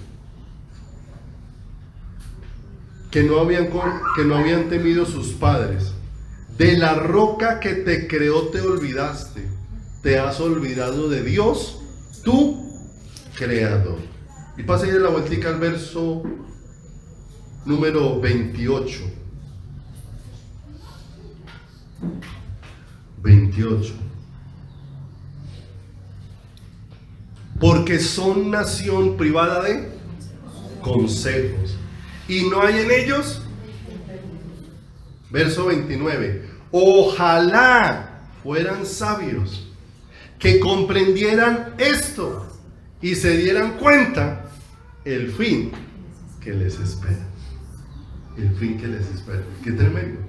Que no habían temido sus padres. De la roca que te creó te olvidaste, te has olvidado de Dios, tu creador. Y pasa ahí la vueltica al verso número 28. 28. Porque son nación privada de consejos, y no hay en ellos. Verso 29. Ojalá fueran sabios, que comprendieran esto y se dieran cuenta el fin que les espera. El fin que les espera. Qué tremendo,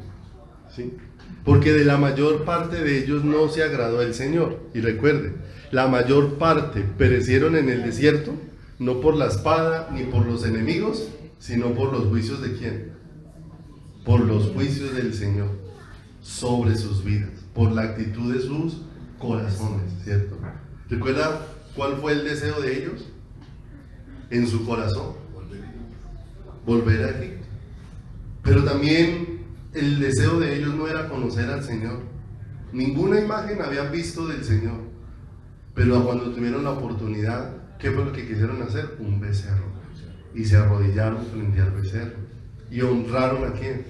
¿sí? Porque de la mayor parte de ellos no se agradó el Señor. Y recuerde, la mayor parte perecieron en el desierto, no por la espada ni por los enemigos, sino por los juicios de ¿quién? Por los juicios del Señor sobre sus vidas, por la actitud de sus corazones, ¿cierto? ¿Recuerda cuál fue el deseo de ellos en su corazón? Volver a Egipto. Pero también el deseo de ellos no era conocer al Señor. Ninguna imagen habían visto del Señor, pero cuando tuvieron la oportunidad, ¿qué fue lo que quisieron hacer? Un becerro. Y se arrodillaron frente al becerro y honraron a quién,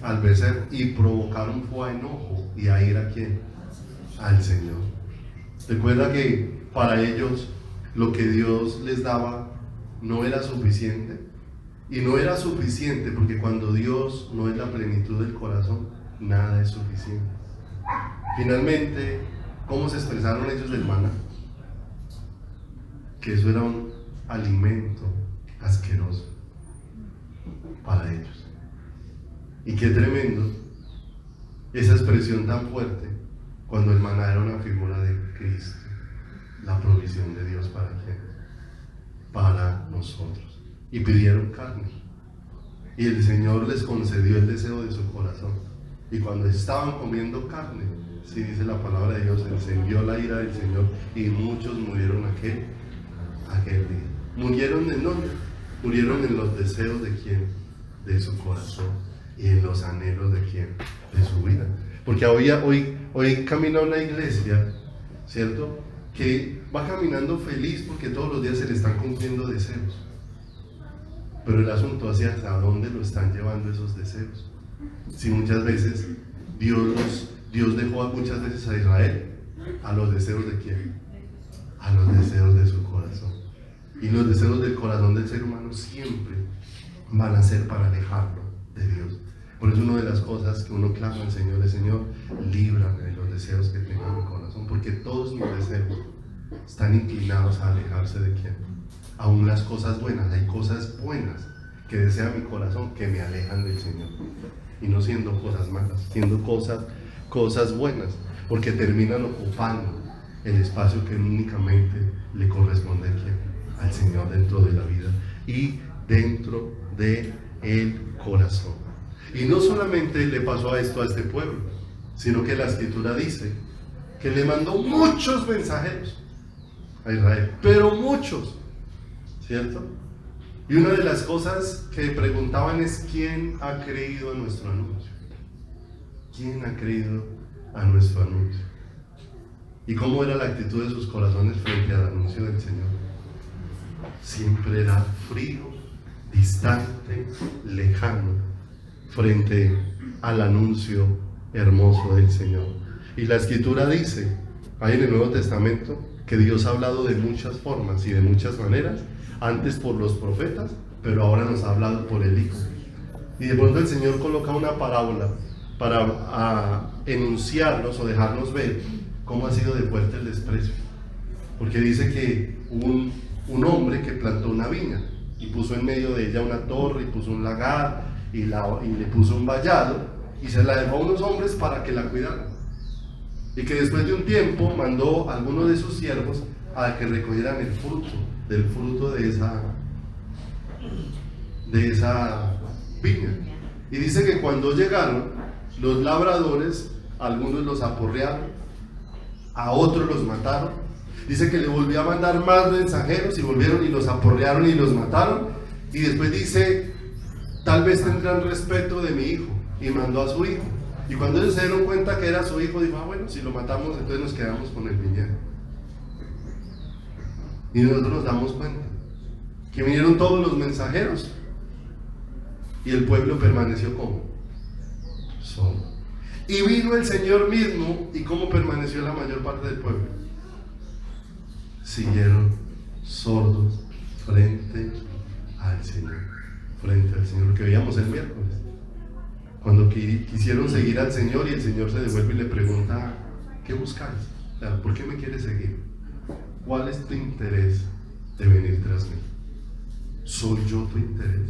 al becerro, y provocaron fue a enojo y a ir a quién, al Señor. Recuerda que para ellos lo que Dios les daba no era suficiente, Y no era suficiente, porque cuando Dios no es la plenitud del corazón, nada es suficiente. Finalmente, ¿cómo se expresaron ellos del maná? Que eso era un alimento asqueroso para ellos. Y qué tremendo esa expresión tan fuerte, cuando el maná era una figura de Cristo, la provisión de Dios para quién, para nosotros. Y pidieron carne, y el Señor les concedió el deseo de su corazón. Y cuando estaban comiendo carne, si dice la palabra de Dios, encendió la ira del Señor y muchos murieron aquel día. ¿Murieron en dónde? Murieron en los deseos de quién, de su corazón, y en los anhelos de quién, de su vida. Porque hoy camina una iglesia, ¿cierto?, que va caminando feliz porque todos los días se le están cumpliendo deseos. Pero el asunto es hacia dónde lo están llevando esos deseos. Si muchas veces Dios dejó muchas veces a Israel a los deseos de quién, a los deseos de su corazón. Y los deseos del corazón del ser humano siempre van a ser para alejarlo de Dios. Por eso una de las cosas que uno clama al Señor es: Señor, líbrame de los deseos que tengo en mi corazón, porque todos mis deseos están inclinados a alejarse de quién. Aún las cosas buenas, hay cosas buenas que desea mi corazón que me alejan del Señor, y no siendo cosas malas, siendo cosas buenas, porque terminan ocupando el espacio que únicamente le corresponde al Señor dentro de la vida y dentro del corazón. Y no solamente le pasó a esto a este pueblo, sino que la Escritura dice que le mandó muchos mensajeros a Israel, pero muchos, ¿cierto? Y una de las cosas que preguntaban es: ¿quién ha creído a nuestro anuncio? ¿Quién ha creído a nuestro anuncio? ¿Y cómo era la actitud de sus corazones frente al anuncio del Señor? Siempre era frío, distante, lejano frente al anuncio hermoso del Señor. Y la Escritura dice, ahí en el Nuevo Testamento, que Dios ha hablado de muchas formas y de muchas maneras, antes por los profetas, pero ahora nos ha hablado por el Hijo. Y de pronto el Señor coloca una parábola para enunciarnos o dejarnos ver cómo ha sido de fuerte el desprecio. Porque dice que un hombre que plantó una viña y puso en medio de ella una torre y puso un lagar y le puso un vallado y se la dejó a unos hombres para que la cuidaran. Y que después de un tiempo mandó a algunos de sus siervos a que recogieran el fruto de esa viña. Y dice que cuando llegaron, los labradores, algunos los aporrearon, a otros los mataron. Dice que le volvió a mandar más mensajeros y volvieron y los aporrearon y los mataron. Y después dice: tal vez tendrán respeto de mi hijo, y mandó a su hijo. Y cuando ellos se dieron cuenta que era su hijo, dijo: bueno, si lo matamos, entonces nos quedamos con el viñedo. Y nosotros nos damos cuenta que vinieron todos los mensajeros y el pueblo permaneció como solo. Y vino el Señor mismo, y ¿cómo permaneció la mayor parte del pueblo? Siguieron sordos frente al Señor, lo que veíamos el miércoles, cuando quisieron seguir al Señor, y el Señor se devuelve y le pregunta: ¿qué buscáis? O sea, ¿por qué me quieres seguir? ¿Cuál es tu interés de venir tras mí? ¿Soy yo tu interés?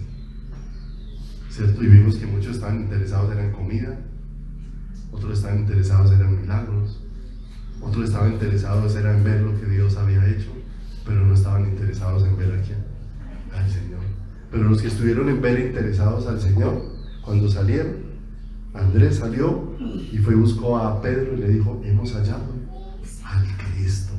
¿Cierto? Y vimos que muchos estaban interesados en comida, otros estaban interesados en milagros, otros estaban interesados en ver lo que Dios había hecho, pero no estaban interesados en ver a quién, al Señor. Pero los que estuvieron en ver interesados al Señor, cuando salieron, Andrés salió y fue y buscó a Pedro y le dijo: hemos hallado al Cristo,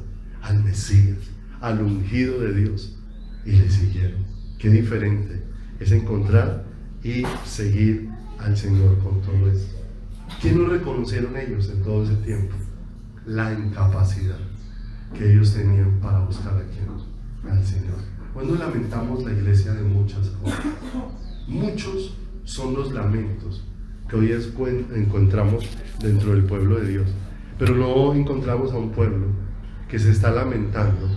al Mesías, al ungido de Dios. Y le siguieron. Qué diferente es encontrar y seguir al Señor con todo eso. ¿Qué no reconocieron ellos en todo ese tiempo? La incapacidad que ellos tenían para buscar a quién, al Señor. Cuando lamentamos la iglesia de muchas cosas, muchos son los lamentos que hoy encontramos dentro del pueblo de Dios, pero no encontramos a un pueblo que se está lamentando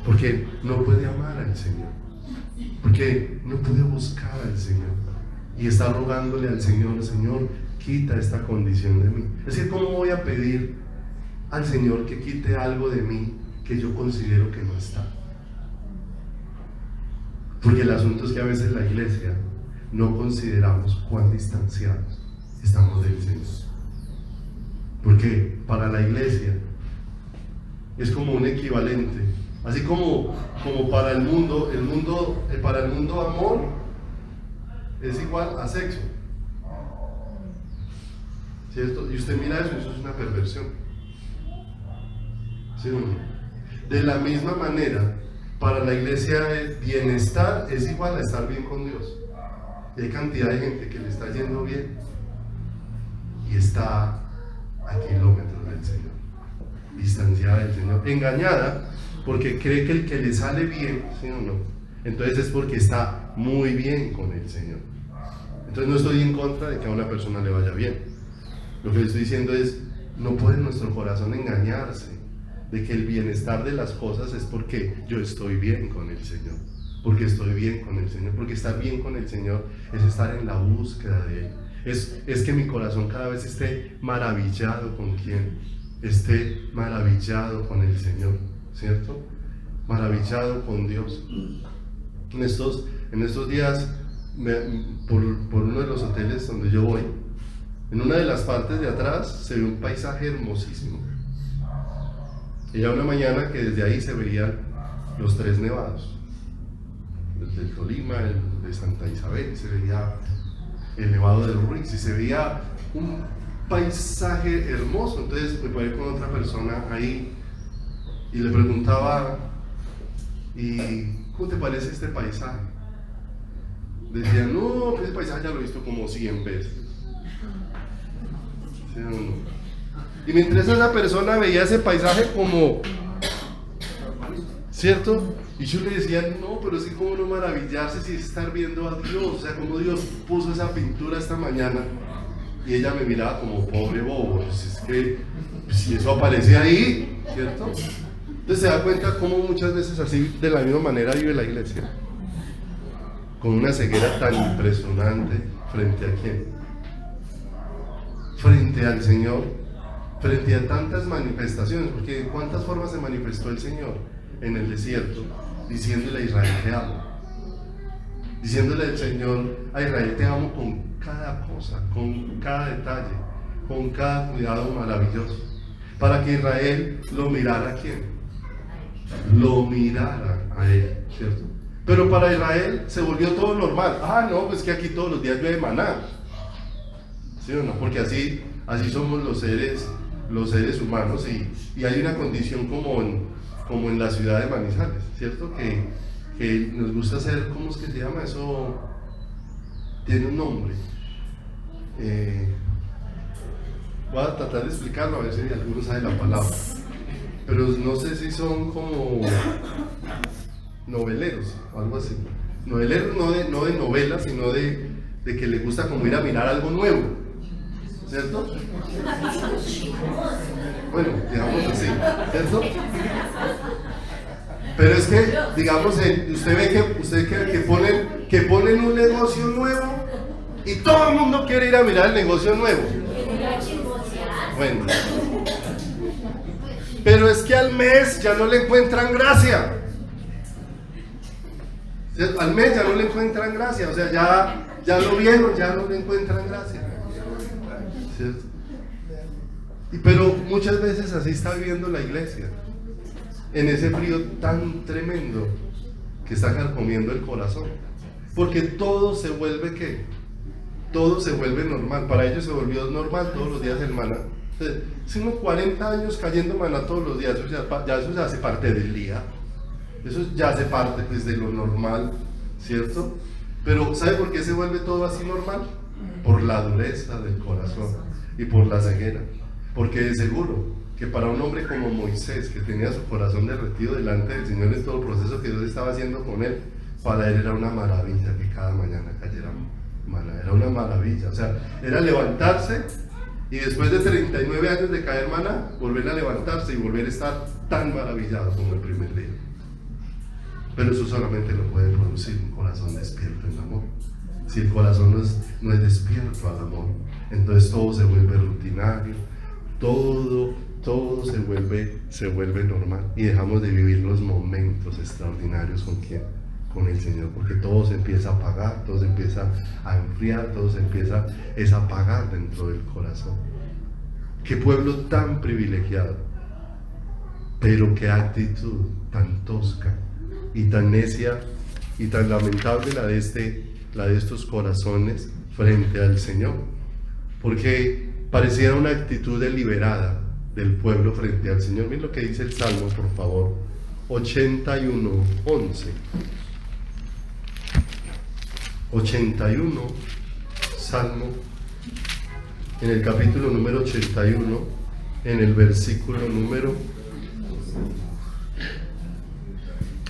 porque no puede amar al Señor, Porque no puede buscar al Señor y está rogándole al Señor: Señor, quita esta condición de mí. Es que ¿cómo voy a pedir al Señor que quite algo de mí que yo considero que no está? Porque el asunto es que a veces la iglesia no consideramos cuán distanciados estamos del Señor. Porque para la iglesia es como un equivalente, así como para el mundo amor es igual a sexo, ¿cierto? Y usted mira eso es una perversión, ¿sí o no? De la misma manera, para la iglesia el bienestar es igual a estar bien con Dios. Y hay cantidad de gente que le está yendo bien y está a kilómetros del Señor, distanciada del Señor, engañada porque cree que el que le sale bien, ¿sí o no? Entonces es porque está muy bien con el Señor. Entonces no estoy en contra de que a una persona le vaya bien. Lo que le estoy diciendo es: no puede nuestro corazón engañarse de que el bienestar de las cosas es porque yo estoy bien con el Señor, porque estoy bien con el Señor, porque estar bien con el Señor es estar en la búsqueda de Él, es que mi corazón cada vez esté maravillado con quien esté maravillado con el Señor, ¿cierto? Maravillado con Dios. En estos días, por uno de los hoteles donde yo voy, en una de las partes de atrás se ve un paisaje hermosísimo. Y ya una mañana que desde ahí se veían los tres nevados, el del Tolima, el de Santa Isabel, se veía el nevado del Ruiz y se veía un paisaje hermoso. Entonces me paré con otra persona ahí y le preguntaba: ¿y cómo te parece este paisaje? Decía: no, pues ese paisaje ya lo he visto como 100 veces. ¿Sí o no? Y mientras esa persona veía ese paisaje como, ¿cierto? Y yo le decía: no, pero es que cómo no maravillarse si es estar viendo a Dios, o sea, como Dios puso esa pintura esta mañana. Y ella me miraba como: pobre bobo, pues es que si eso aparece ahí, ¿cierto? Entonces se da cuenta cómo muchas veces así de la misma manera vive la iglesia, con una ceguera tan impresionante. ¿Frente a quién? Frente al Señor, frente a tantas manifestaciones. Porque ¿cuántas formas se manifestó el Señor en el desierto? Diciéndole a Israel: te amo. Diciéndole al Señor a Israel: te amo con cada cosa, con cada detalle, con cada cuidado maravilloso, para que Israel lo mirara. ¿A quién? Lo mirara a Él, ¿cierto? Pero para Israel se volvió todo normal. No, pues que aquí todos los días llueve maná, ¿sí o no? Porque así somos los seres humanos, y hay una condición como en la ciudad de Manizales, ¿cierto? Que nos gusta hacer, ¿cómo es que se llama eso? Tiene un nombre. Voy a tratar de explicarlo a ver si alguno sabe la palabra, pero no sé si son como noveleros o algo así. Noveleros no de novelas, sino de que le gusta como ir a mirar algo nuevo, ¿cierto? Bueno, digamos así, ¿cierto? Pero es que, digamos, usted ve que ponen un negocio nuevo y todo el mundo quiere ir a mirar el negocio nuevo. Bueno, pero es que al mes ya no le encuentran gracia. Al mes ya no le encuentran gracia, o sea, ya lo vieron, ya no le encuentran gracia, ¿cierto? Pero muchas veces así está viviendo la iglesia, en ese frío tan tremendo que está carcomiendo el corazón, porque todo se vuelve ¿qué? Todo se vuelve normal. Para ellos se volvió normal todos los días el maná. Si unos 40 años cayendo maná todos los días, eso ya hace parte del día, eso ya hace parte pues de lo normal, ¿cierto? Pero ¿sabe por qué se vuelve todo así normal? Por la dureza del corazón y por la ceguera. Porque de seguro que para un hombre como Moisés, que tenía su corazón derretido delante del Señor en todo el proceso que Dios estaba haciendo con él, para él era una maravilla que cada mañana cayera maná. Era una maravilla, o sea, era levantarse y después de 39 años de caer maná, volver a levantarse y volver a estar tan maravillado como el primer día. pero eso solamente lo puede producir un corazón despierto en amor. Si el corazón no es despierto al amor, entonces todo se vuelve rutinario, todo se vuelve normal y dejamos de vivir los momentos extraordinarios con el Señor, porque todo se empieza a apagar, todo se empieza a enfriar, todo se empieza a apagar dentro del corazón. Qué pueblo tan privilegiado, pero qué actitud tan tosca y tan necia y tan lamentable la de estos corazones frente al Señor, porque pareciera una actitud deliberada del pueblo frente al Señor. Miren lo que dice el Salmo, por favor, 81:11. 81, Salmo, en el capítulo número 81, en el versículo número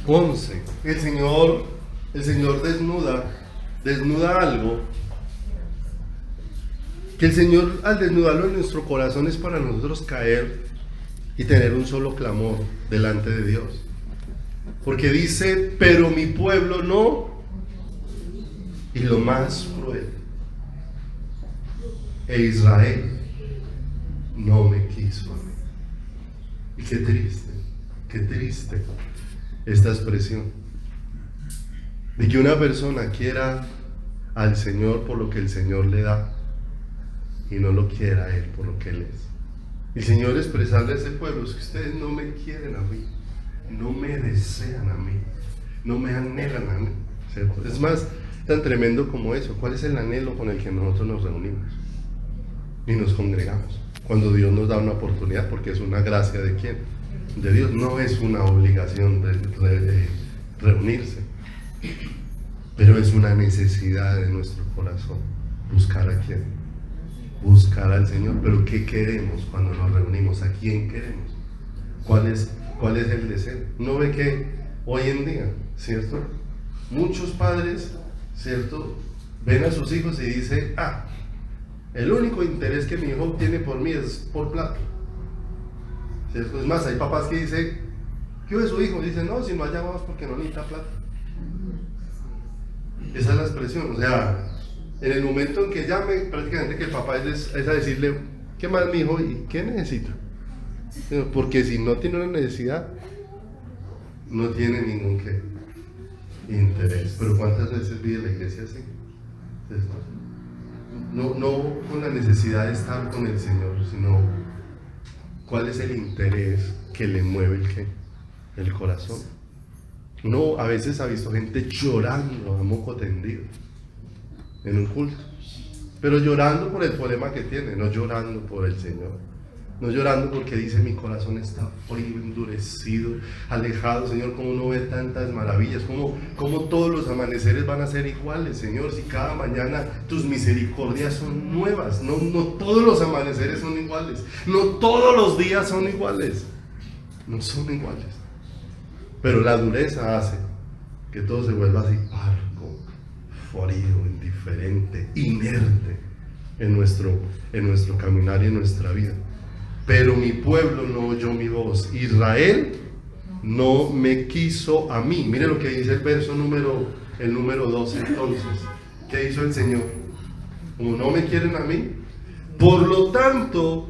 11. El Señor desnuda algo, que el Señor, al desnudarlo en nuestro corazón, es para nosotros caer y tener un solo clamor delante de Dios, porque dice: pero mi pueblo no. Y lo más cruel, Israel no me quiso a mí. Y qué triste esta expresión de que una persona quiera al Señor por lo que el Señor le da y no lo quiera a Él por lo que Él es. El Señor expresarle a ese pueblo: es que ustedes no me quieren a mí, no me desean a mí, no me anhelan a mí, ¿cierto? Es más tan tremendo como eso. ¿Cuál es el anhelo con el que nosotros nos reunimos y nos congregamos? Cuando Dios nos da una oportunidad, porque es una gracia de ¿quién? De Dios, no es una obligación de reunirse, pero es una necesidad de nuestro corazón. ¿Buscar a quién? Buscar al Señor. Pero ¿qué queremos cuando nos reunimos? ¿A quién queremos? ¿Cuál es el deseo? ¿No ve que hoy en día, cierto, muchos padres, cierto, ven a sus hijos y dicen: el único interés que mi hijo tiene por mí es por plata, ¿cierto? Es más, hay papás que dicen: ¿qué es su hijo? Dicen: no, si no allá vamos porque no necesita plata. Esa es la expresión. O sea, en el momento en que llame, prácticamente que el papá es a decirle: ¿qué más, mi hijo? ¿Y qué necesita? Porque si no tiene una necesidad, no tiene ningún interés. Pero ¿cuántas veces vive la iglesia así? No con la necesidad de estar con el Señor, sino cuál es el interés que le mueve el corazón. Uno a veces ha visto gente llorando a moco tendido en un culto, pero llorando por el problema que tiene, no llorando por el Señor. No llorando porque dice: mi corazón está frío, endurecido, alejado, Señor. ¿Cómo no ve tantas maravillas? ¿Cómo todos los amaneceres van a ser iguales, Señor? Si cada mañana tus misericordias son nuevas. No todos los amaneceres son iguales, no todos los días son iguales, no son iguales. Pero la dureza hace que todo se vuelva así parco, frío, indiferente, inerte en nuestro caminar y en nuestra vida. Pero mi pueblo no oyó mi voz, Israel no me quiso a mí. Mire lo que dice el verso número 12. Entonces, ¿qué hizo el Señor? Como no me quieren a mí, por lo tanto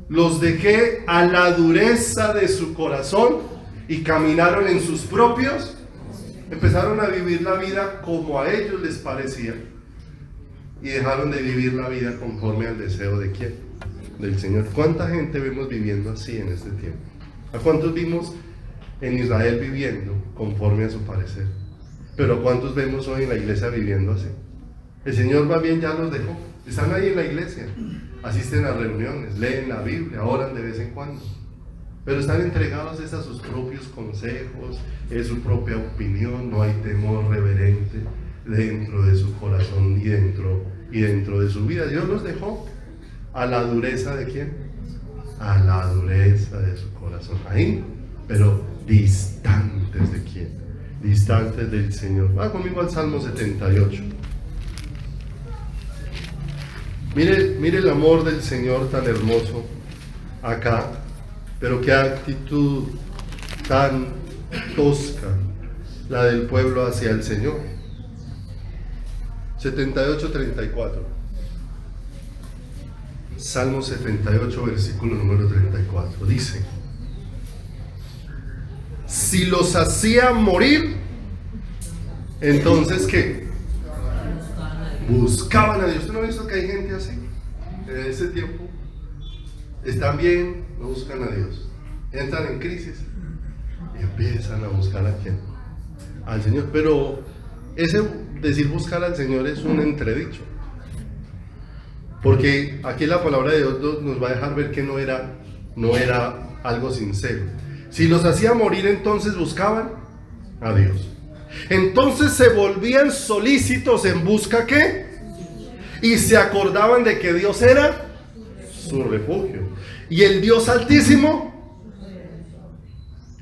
los dejé a la dureza de su corazón y caminaron en sus propios. Empezaron a vivir la vida como a ellos les parecía y dejaron de vivir la vida conforme al deseo de ¿quién? Del Señor. ¿Cuánta gente vemos viviendo así en este tiempo? ¿A cuántos vimos en Israel viviendo conforme a su parecer? Pero ¿a cuántos vemos hoy en la iglesia viviendo así? El Señor va bien, ya los dejó. Están ahí en la iglesia, asisten a reuniones, leen la Biblia, oran de vez en cuando, pero están entregados a sus propios consejos, es su propia opinión, no hay temor reverente dentro de su corazón y dentro de su vida. Dios los dejó a la dureza de ¿quién? A la dureza de su corazón. Ahí, pero distantes de ¿quién? Distantes del Señor. Va conmigo al Salmo 78. Mire el amor del Señor tan hermoso acá, pero qué actitud tan tosca la del pueblo hacia el Señor. 78-34. Salmo 78, versículo número 34. Dice: si los hacía morir, entonces ¿qué? Buscaban a Dios. ¿Usted no ha visto que hay gente así? En ese tiempo están bien, no buscan a Dios. Entran en crisis y empiezan a buscar a quién, al Señor. Pero ese decir buscar al Señor es un entredicho, porque aquí la palabra de Dios nos va a dejar ver que no era algo sincero. Si los hacía morir, entonces buscaban a Dios. Entonces se volvían solícitos en busca ¿qué? Y se acordaban de que Dios era su refugio y el Dios Altísimo.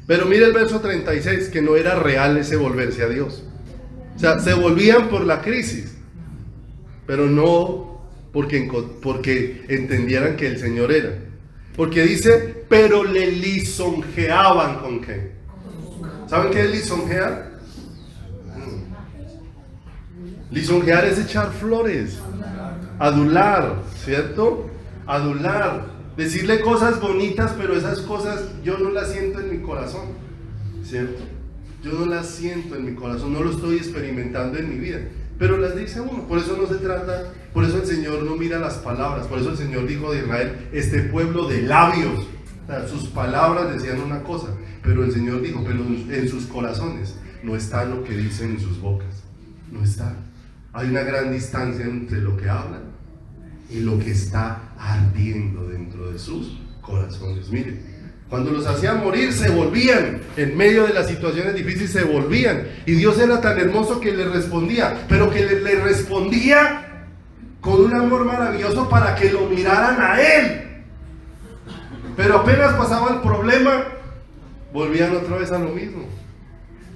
Pero mire el verso 36, que no era real ese volverse a Dios. O sea, se volvían por la crisis, pero no porque entendieran que el Señor era. Porque dice, pero le lisonjeaban ¿con qué? ¿Saben qué es lisonjear? Lisonjear es echar flores, adular, ¿cierto? Adular, decirle cosas bonitas, pero esas cosas yo no las siento en mi corazón, ¿cierto? Yo no las siento en mi corazón, no lo estoy experimentando en mi vida, pero las dice uno. Por eso no se trata, por eso el Señor no mira las palabras, por eso el Señor dijo de Israel, este pueblo de labios. O sea, sus palabras decían una cosa, pero el Señor dijo, pero en sus corazones no está lo que dicen en sus bocas, no está. Hay una gran distancia entre lo que hablan y lo que está ardiendo dentro de sus corazones. Miren, cuando los hacían morir se volvían, en medio de las situaciones difíciles se volvían, y Dios era tan hermoso que le respondía, pero que le respondía con un amor maravilloso para que lo miraran a Él. Pero apenas pasaba el problema, volvían otra vez a lo mismo.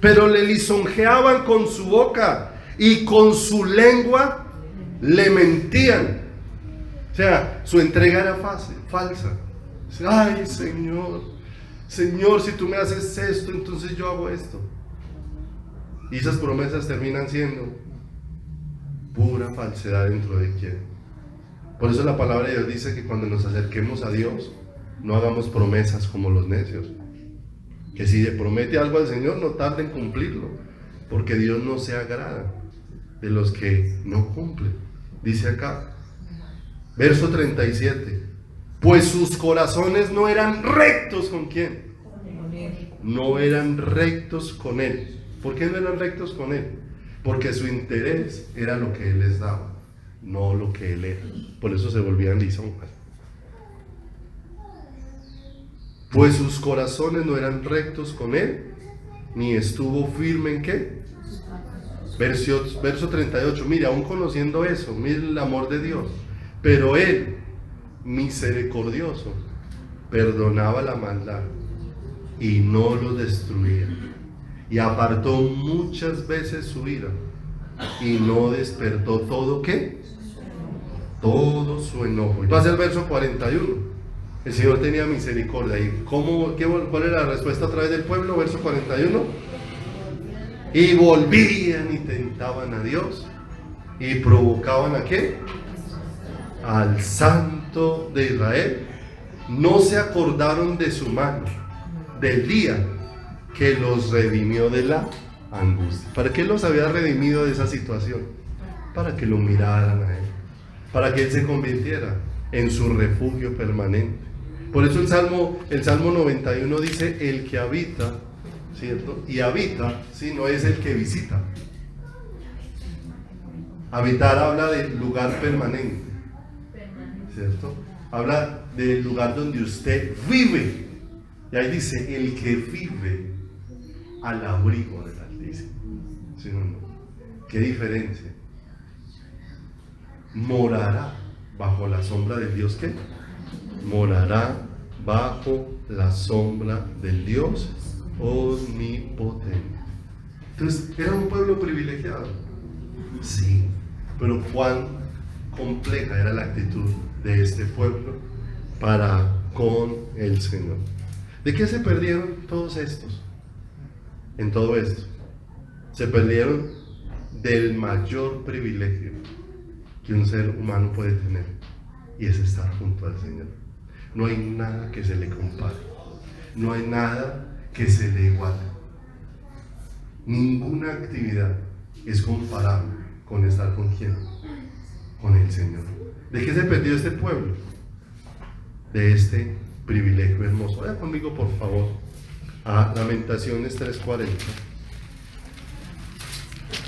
Pero le lisonjeaban con su boca y con su lengua le mentían. O sea, su entrega era falsa. Ay, Señor, si tú me haces esto, entonces yo hago esto. Y esas promesas terminan siendo pura falsedad dentro de quién. Por eso la palabra de Dios dice que cuando nos acerquemos a Dios, no hagamos promesas como los necios. Que si le promete algo al Señor, no tarde en cumplirlo, porque Dios no se agrada de los que no cumplen. Dice acá, verso 37, pues sus corazones no eran rectos ¿con quién? No eran rectos con Él. ¿Por qué no eran rectos con Él? Porque su interés era lo que Él les daba, no lo que Él era. Por eso se volvían lisonjas. Pues sus corazones no eran rectos con Él, ni estuvo firme en ¿qué? Verso 38, mire, aún conociendo eso, mire el amor de Dios, pero Él, misericordioso, perdonaba la maldad y no lo destruía, y apartó muchas veces su ira y no despertó todo ¿qué? Todo su enojo. Y pasa el verso 41. El Señor tenía misericordia. ¿Y cuál era la respuesta a través del pueblo? Verso 41. Y volvían y tentaban a Dios y provocaban ¿a qué? Al Santo de Israel. No se acordaron de su mano, del día que los redimió de la angustia. ¿Para qué los había redimido de esa situación? Para que lo miraran a Él, para que Él se convirtiera en su refugio permanente. Por eso el Salmo 91 dice, el que habita, ¿cierto? Y habita, ¿sí? No es el que visita. Habitar habla del lugar permanente, ¿cierto? Habla del lugar donde usted vive. Y ahí dice, el que vive al abrigo del Altísimo. ¿Sí o no? ¿Qué diferencia? Morará bajo la sombra del Dios, ¿qué? Morará bajo la sombra del Dios omnipotente. Entonces, ¿era un pueblo privilegiado? Sí, pero cuán compleja era la actitud de este pueblo para con el Señor. ¿De qué se perdieron todos estos? En todo esto, Se perdieron del mayor privilegio que un ser humano puede tener, y es estar junto al Señor. No hay nada que se le compare, no hay nada que se le iguale. Ninguna actividad es comparable con estar con ¿quién? Con el Señor. ¿De qué se perdió este pueblo? De este privilegio hermoso. Vaya conmigo por favor a Lamentaciones 3:40.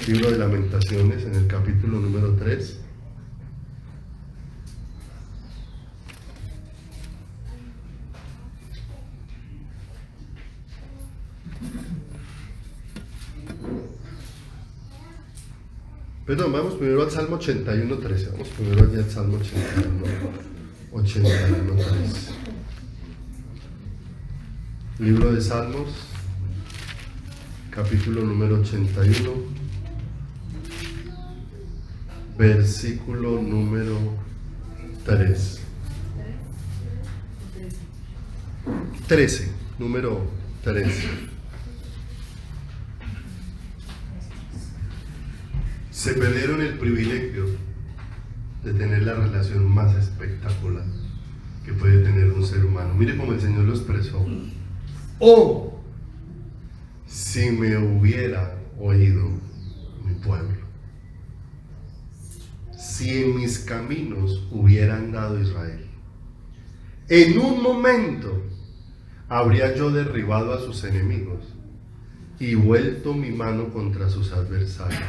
Libro de Lamentaciones, en el capítulo número 3. Perdón, vamos primero al Salmo 81:13. Vamos primero allá al Salmo 81:13. Libro de Salmos, capítulo número 81, versículo número 3. 13, número 13. Se perdieron el privilegio de tener la relación más espectacular que puede tener un ser humano. Mire cómo el Señor lo expresó. Oh, si me hubiera oído mi pueblo, si en mis caminos hubiera andado Israel, en un momento habría yo derribado a sus enemigos y vuelto mi mano contra sus adversarios.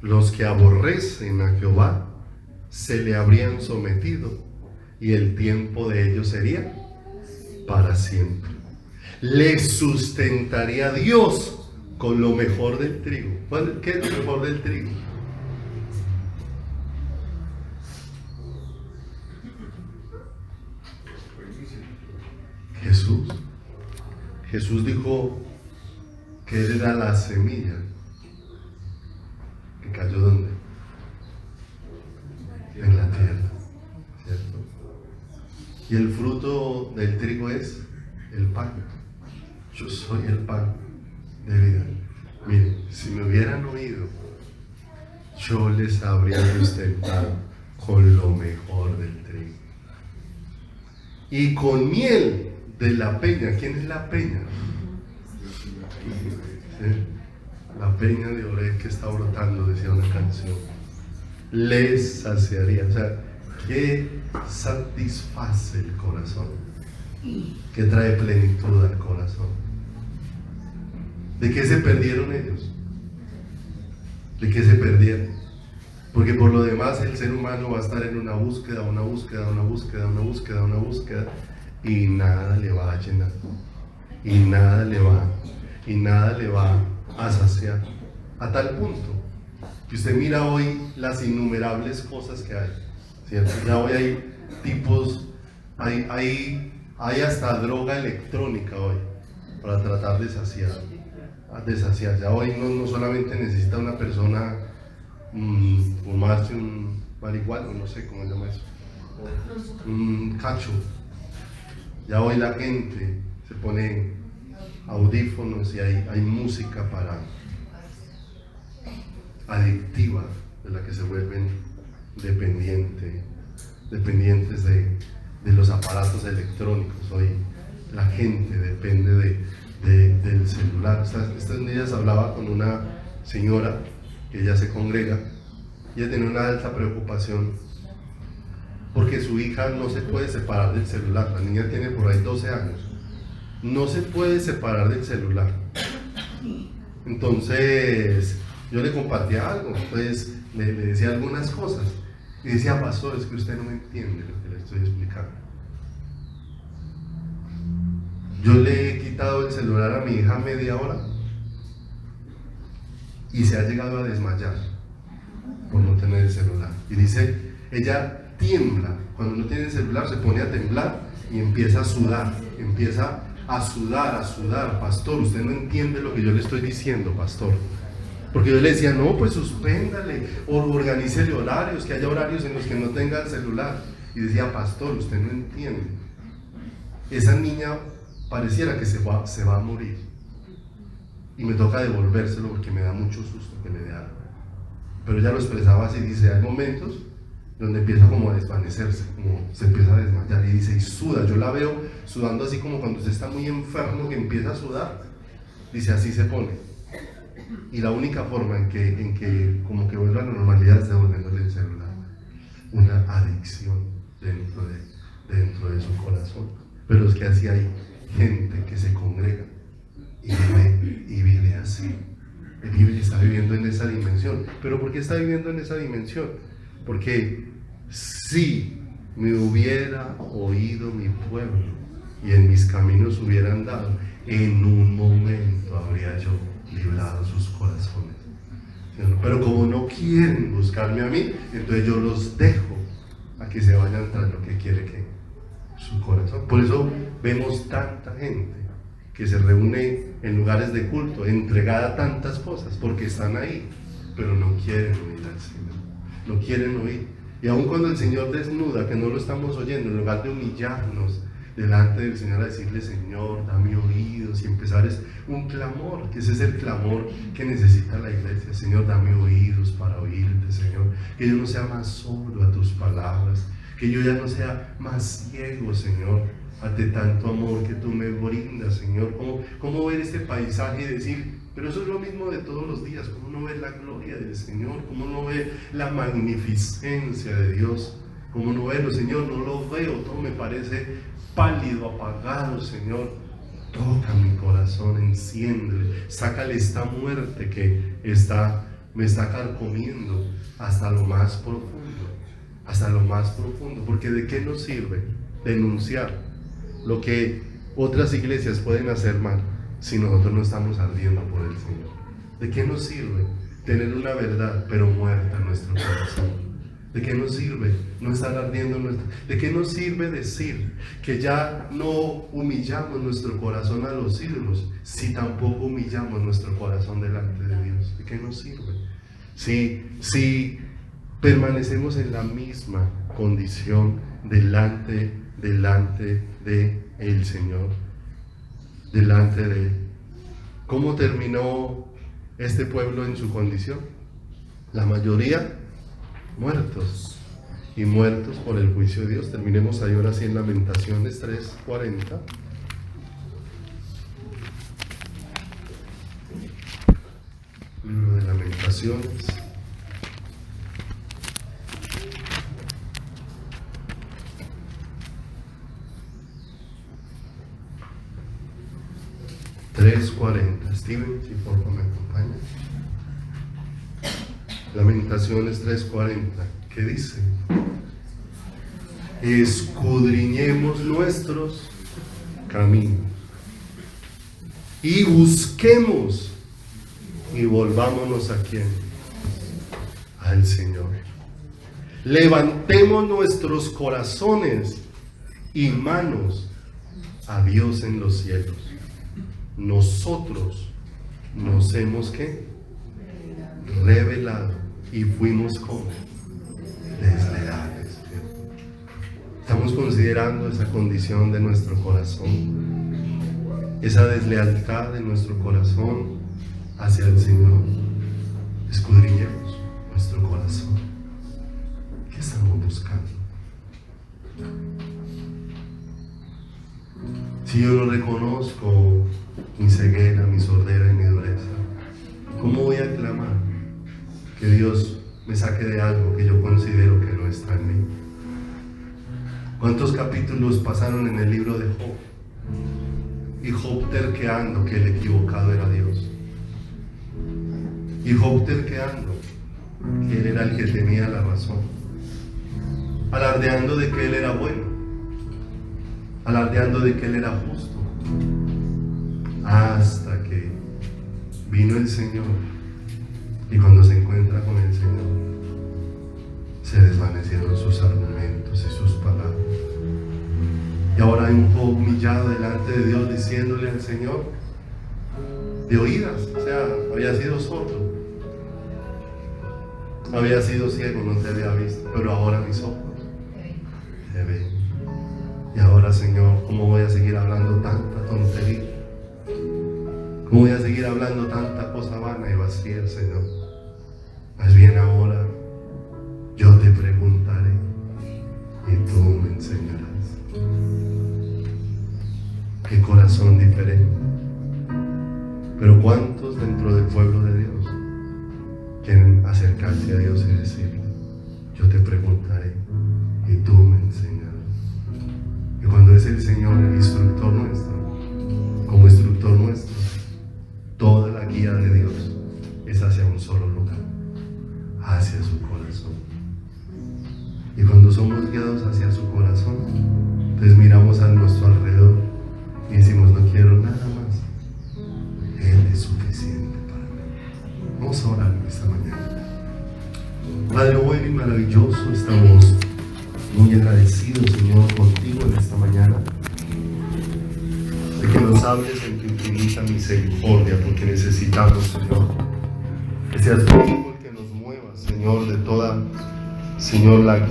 Los que aborrecen a Jehová se le habrían sometido, y el tiempo de ellos sería para siempre. Les sustentaría Dios con lo mejor del trigo. ¿Qué es lo mejor del trigo? Jesús. Jesús dijo que Él era la semilla que cayó ¿dónde? En la tierra, ¿cierto? Y el fruto del trigo es el pan. Yo soy el pan de vida. Miren, si me hubieran oído, yo les habría sustentado con lo mejor del trigo y con miel de la peña. ¿Quién es la peña? ¿Sí? La peña de Oreb que está brotando, decía una canción. Les saciaría. O sea, que satisface el corazón, que trae plenitud al corazón. ¿De qué se perdieron ellos? ¿De qué se perdieron? Porque por lo demás el ser humano va a estar en una búsqueda, y nada le va a llenar, y nada le va a saciar, a tal punto que usted mira hoy las innumerables cosas que hay, ¿cierto? Ya hoy hay tipos, hay hasta droga electrónica hoy para tratar de saciar. Ya hoy no solamente necesita una persona fumarse un marihuana, no sé cómo se llama eso, un cacho. Ya hoy la gente se pone audífonos y hay música adictiva, de la que se vuelven dependientes de los aparatos electrónicos. Hoy la gente depende del celular. Estos días hablaba con una señora que ella se congrega, y ella tiene una alta preocupación porque su hija no se puede separar del celular. La niña tiene por ahí 12 años, no se puede separar del celular. Entonces yo le compartía algo, pues le decía algunas cosas, y decía: pastor, es que usted no me entiende lo que le estoy explicando. Yo le he quitado el celular a mi hija media hora y se ha llegado a desmayar por no tener el celular. Y dice, ella tiembla, cuando no tiene el celular se pone a temblar y empieza a sudar, pastor, usted no entiende lo que yo le estoy diciendo, pastor. Porque yo le decía, no, pues suspéndale, o organícele horarios, que haya horarios en los que no tenga el celular. Y decía, pastor, usted no entiende. Esa niña pareciera que se va a morir. y me toca devolvérselo porque me da mucho susto que me dé algo. Pero ella lo expresaba así, dice, hay momentos donde empieza como a desvanecerse, como se empieza a desmayar y dice, y suda, yo la veo sudando así como cuando usted está muy enfermo que empieza a sudar, dice, así se pone. Y la única forma en que como que vuelva a la normalidad es devolviéndole el celular. Una adicción dentro de su corazón. Pero es que así hay gente que se congrega y vive así. Está viviendo en esa dimensión. ¿Pero por qué está viviendo en esa dimensión? Porque si me hubiera oído mi pueblo y en mis caminos hubiera andado, en un momento habría yo librado sus corazones. Pero como no quieren buscarme a mí, entonces yo los dejo a que se vayan tras lo que quiere que su corazón. Por eso vemos tanta gente que se reúne en lugares de culto, entregada a tantas cosas, porque están ahí, pero no quieren oír al Señor, no quieren oír. Y aun cuando el Señor desnuda, que no lo estamos oyendo, en lugar de humillarnos delante del Señor a decirle, Señor, dame oídos, y empezar es un clamor, que ese es el clamor que necesita la iglesia. Señor, dame oídos para oírte, Señor, que yo no sea más sordo a tus palabras, que yo ya no sea más ciego, Señor, ante tanto amor que tú me brindas, Señor. ¿Cómo ver este paisaje y decir, pero eso es lo mismo de todos los días? ¿Cómo no ver la gloria del Señor? ¿Cómo no ver la magnificencia de Dios? ¿Cómo no verlo, Señor? No lo veo, todo me parece pálido, apagado, Señor. Toca mi corazón, enciéndele, sácale esta muerte que me está carcomiendo hasta lo más profundo, porque ¿de qué nos sirve denunciar lo que otras iglesias pueden hacer mal si nosotros no estamos ardiendo por el Señor? ¿De qué nos sirve tener una verdad pero muerta en nuestro corazón? ¿De qué nos sirve no estar ardiendo ¿De qué nos sirve decir que ya no humillamos nuestro corazón a los ídolos si tampoco humillamos nuestro corazón delante de Dios? ¿De qué nos sirve? Si permanecemos en la misma condición delante de el Señor, delante de Él. ¿Cómo terminó este pueblo en su condición? La mayoría muertos, y muertos por el juicio de Dios. Terminemos ahí ahora sí en Lamentaciones 3:40. Libro de Lamentaciones. Steven, si por favor me acompaña. Lamentaciones 3:40, ¿qué dice? Escudriñemos nuestros caminos y busquemos y volvámonos a ¿quién? Al Señor. Levantemos nuestros corazones y manos a Dios en los cielos. Nosotros nos hemos ¿qué? Revelado y fuimos como desleales. Estamos considerando esa condición de nuestro corazón, esa deslealtad de nuestro corazón hacia el Señor. Escudriñemos nuestro corazón. ¿Qué estamos buscando? Si yo no reconozco mi ceguera, mi sordera y mi dureza, ¿cómo voy a clamar que Dios me saque de algo que yo considero que no está en mí? ¿Cuántos capítulos pasaron en el libro de Job? Y Job terqueando que el equivocado era Dios. Y Job terqueando que él era el que tenía la razón. Alardeando de que él era bueno. Alardeando de que él era justo. Hasta que vino el Señor, y cuando se encuentra con el Señor, se desvanecieron sus argumentos y sus palabras. Y ahora hay un Job humillado delante de Dios, diciéndole al Señor, de oídas, o sea, había sido sordo, había sido ciego, no te había visto, pero ahora mis ojos te ven. Y ahora, Señor, ¿cómo voy a seguir hablando tanta tontería? No voy a seguir hablando tanta cosa vana y vacía, Señor. Más bien ahora yo te preguntaré y tú me enseñarás. Qué corazón diferente. Pero ¿cuántos dentro del pueblo de Dios quieren acercarse a Dios y decirle: yo te preguntaré y tú me enseñarás? Y cuando es el Señor el instructor nuestro, como instructor nuestro, toda la guía de Dios es hacia un solo lugar, hacia su corazón. Y cuando somos guiados hacia su corazón, entonces miramos a nuestro alrededor y decimos: no quiero nada más, Él es suficiente para mí. Vamos a orar esta mañana. Padre bueno y maravilloso, estamos muy agradecidos, Señor, contigo en esta mañana, de que nos hables en tu infinita misericordia, porque necesitamos, Señor, que seas tú el que nos muevas, Señor, de toda, Señor, la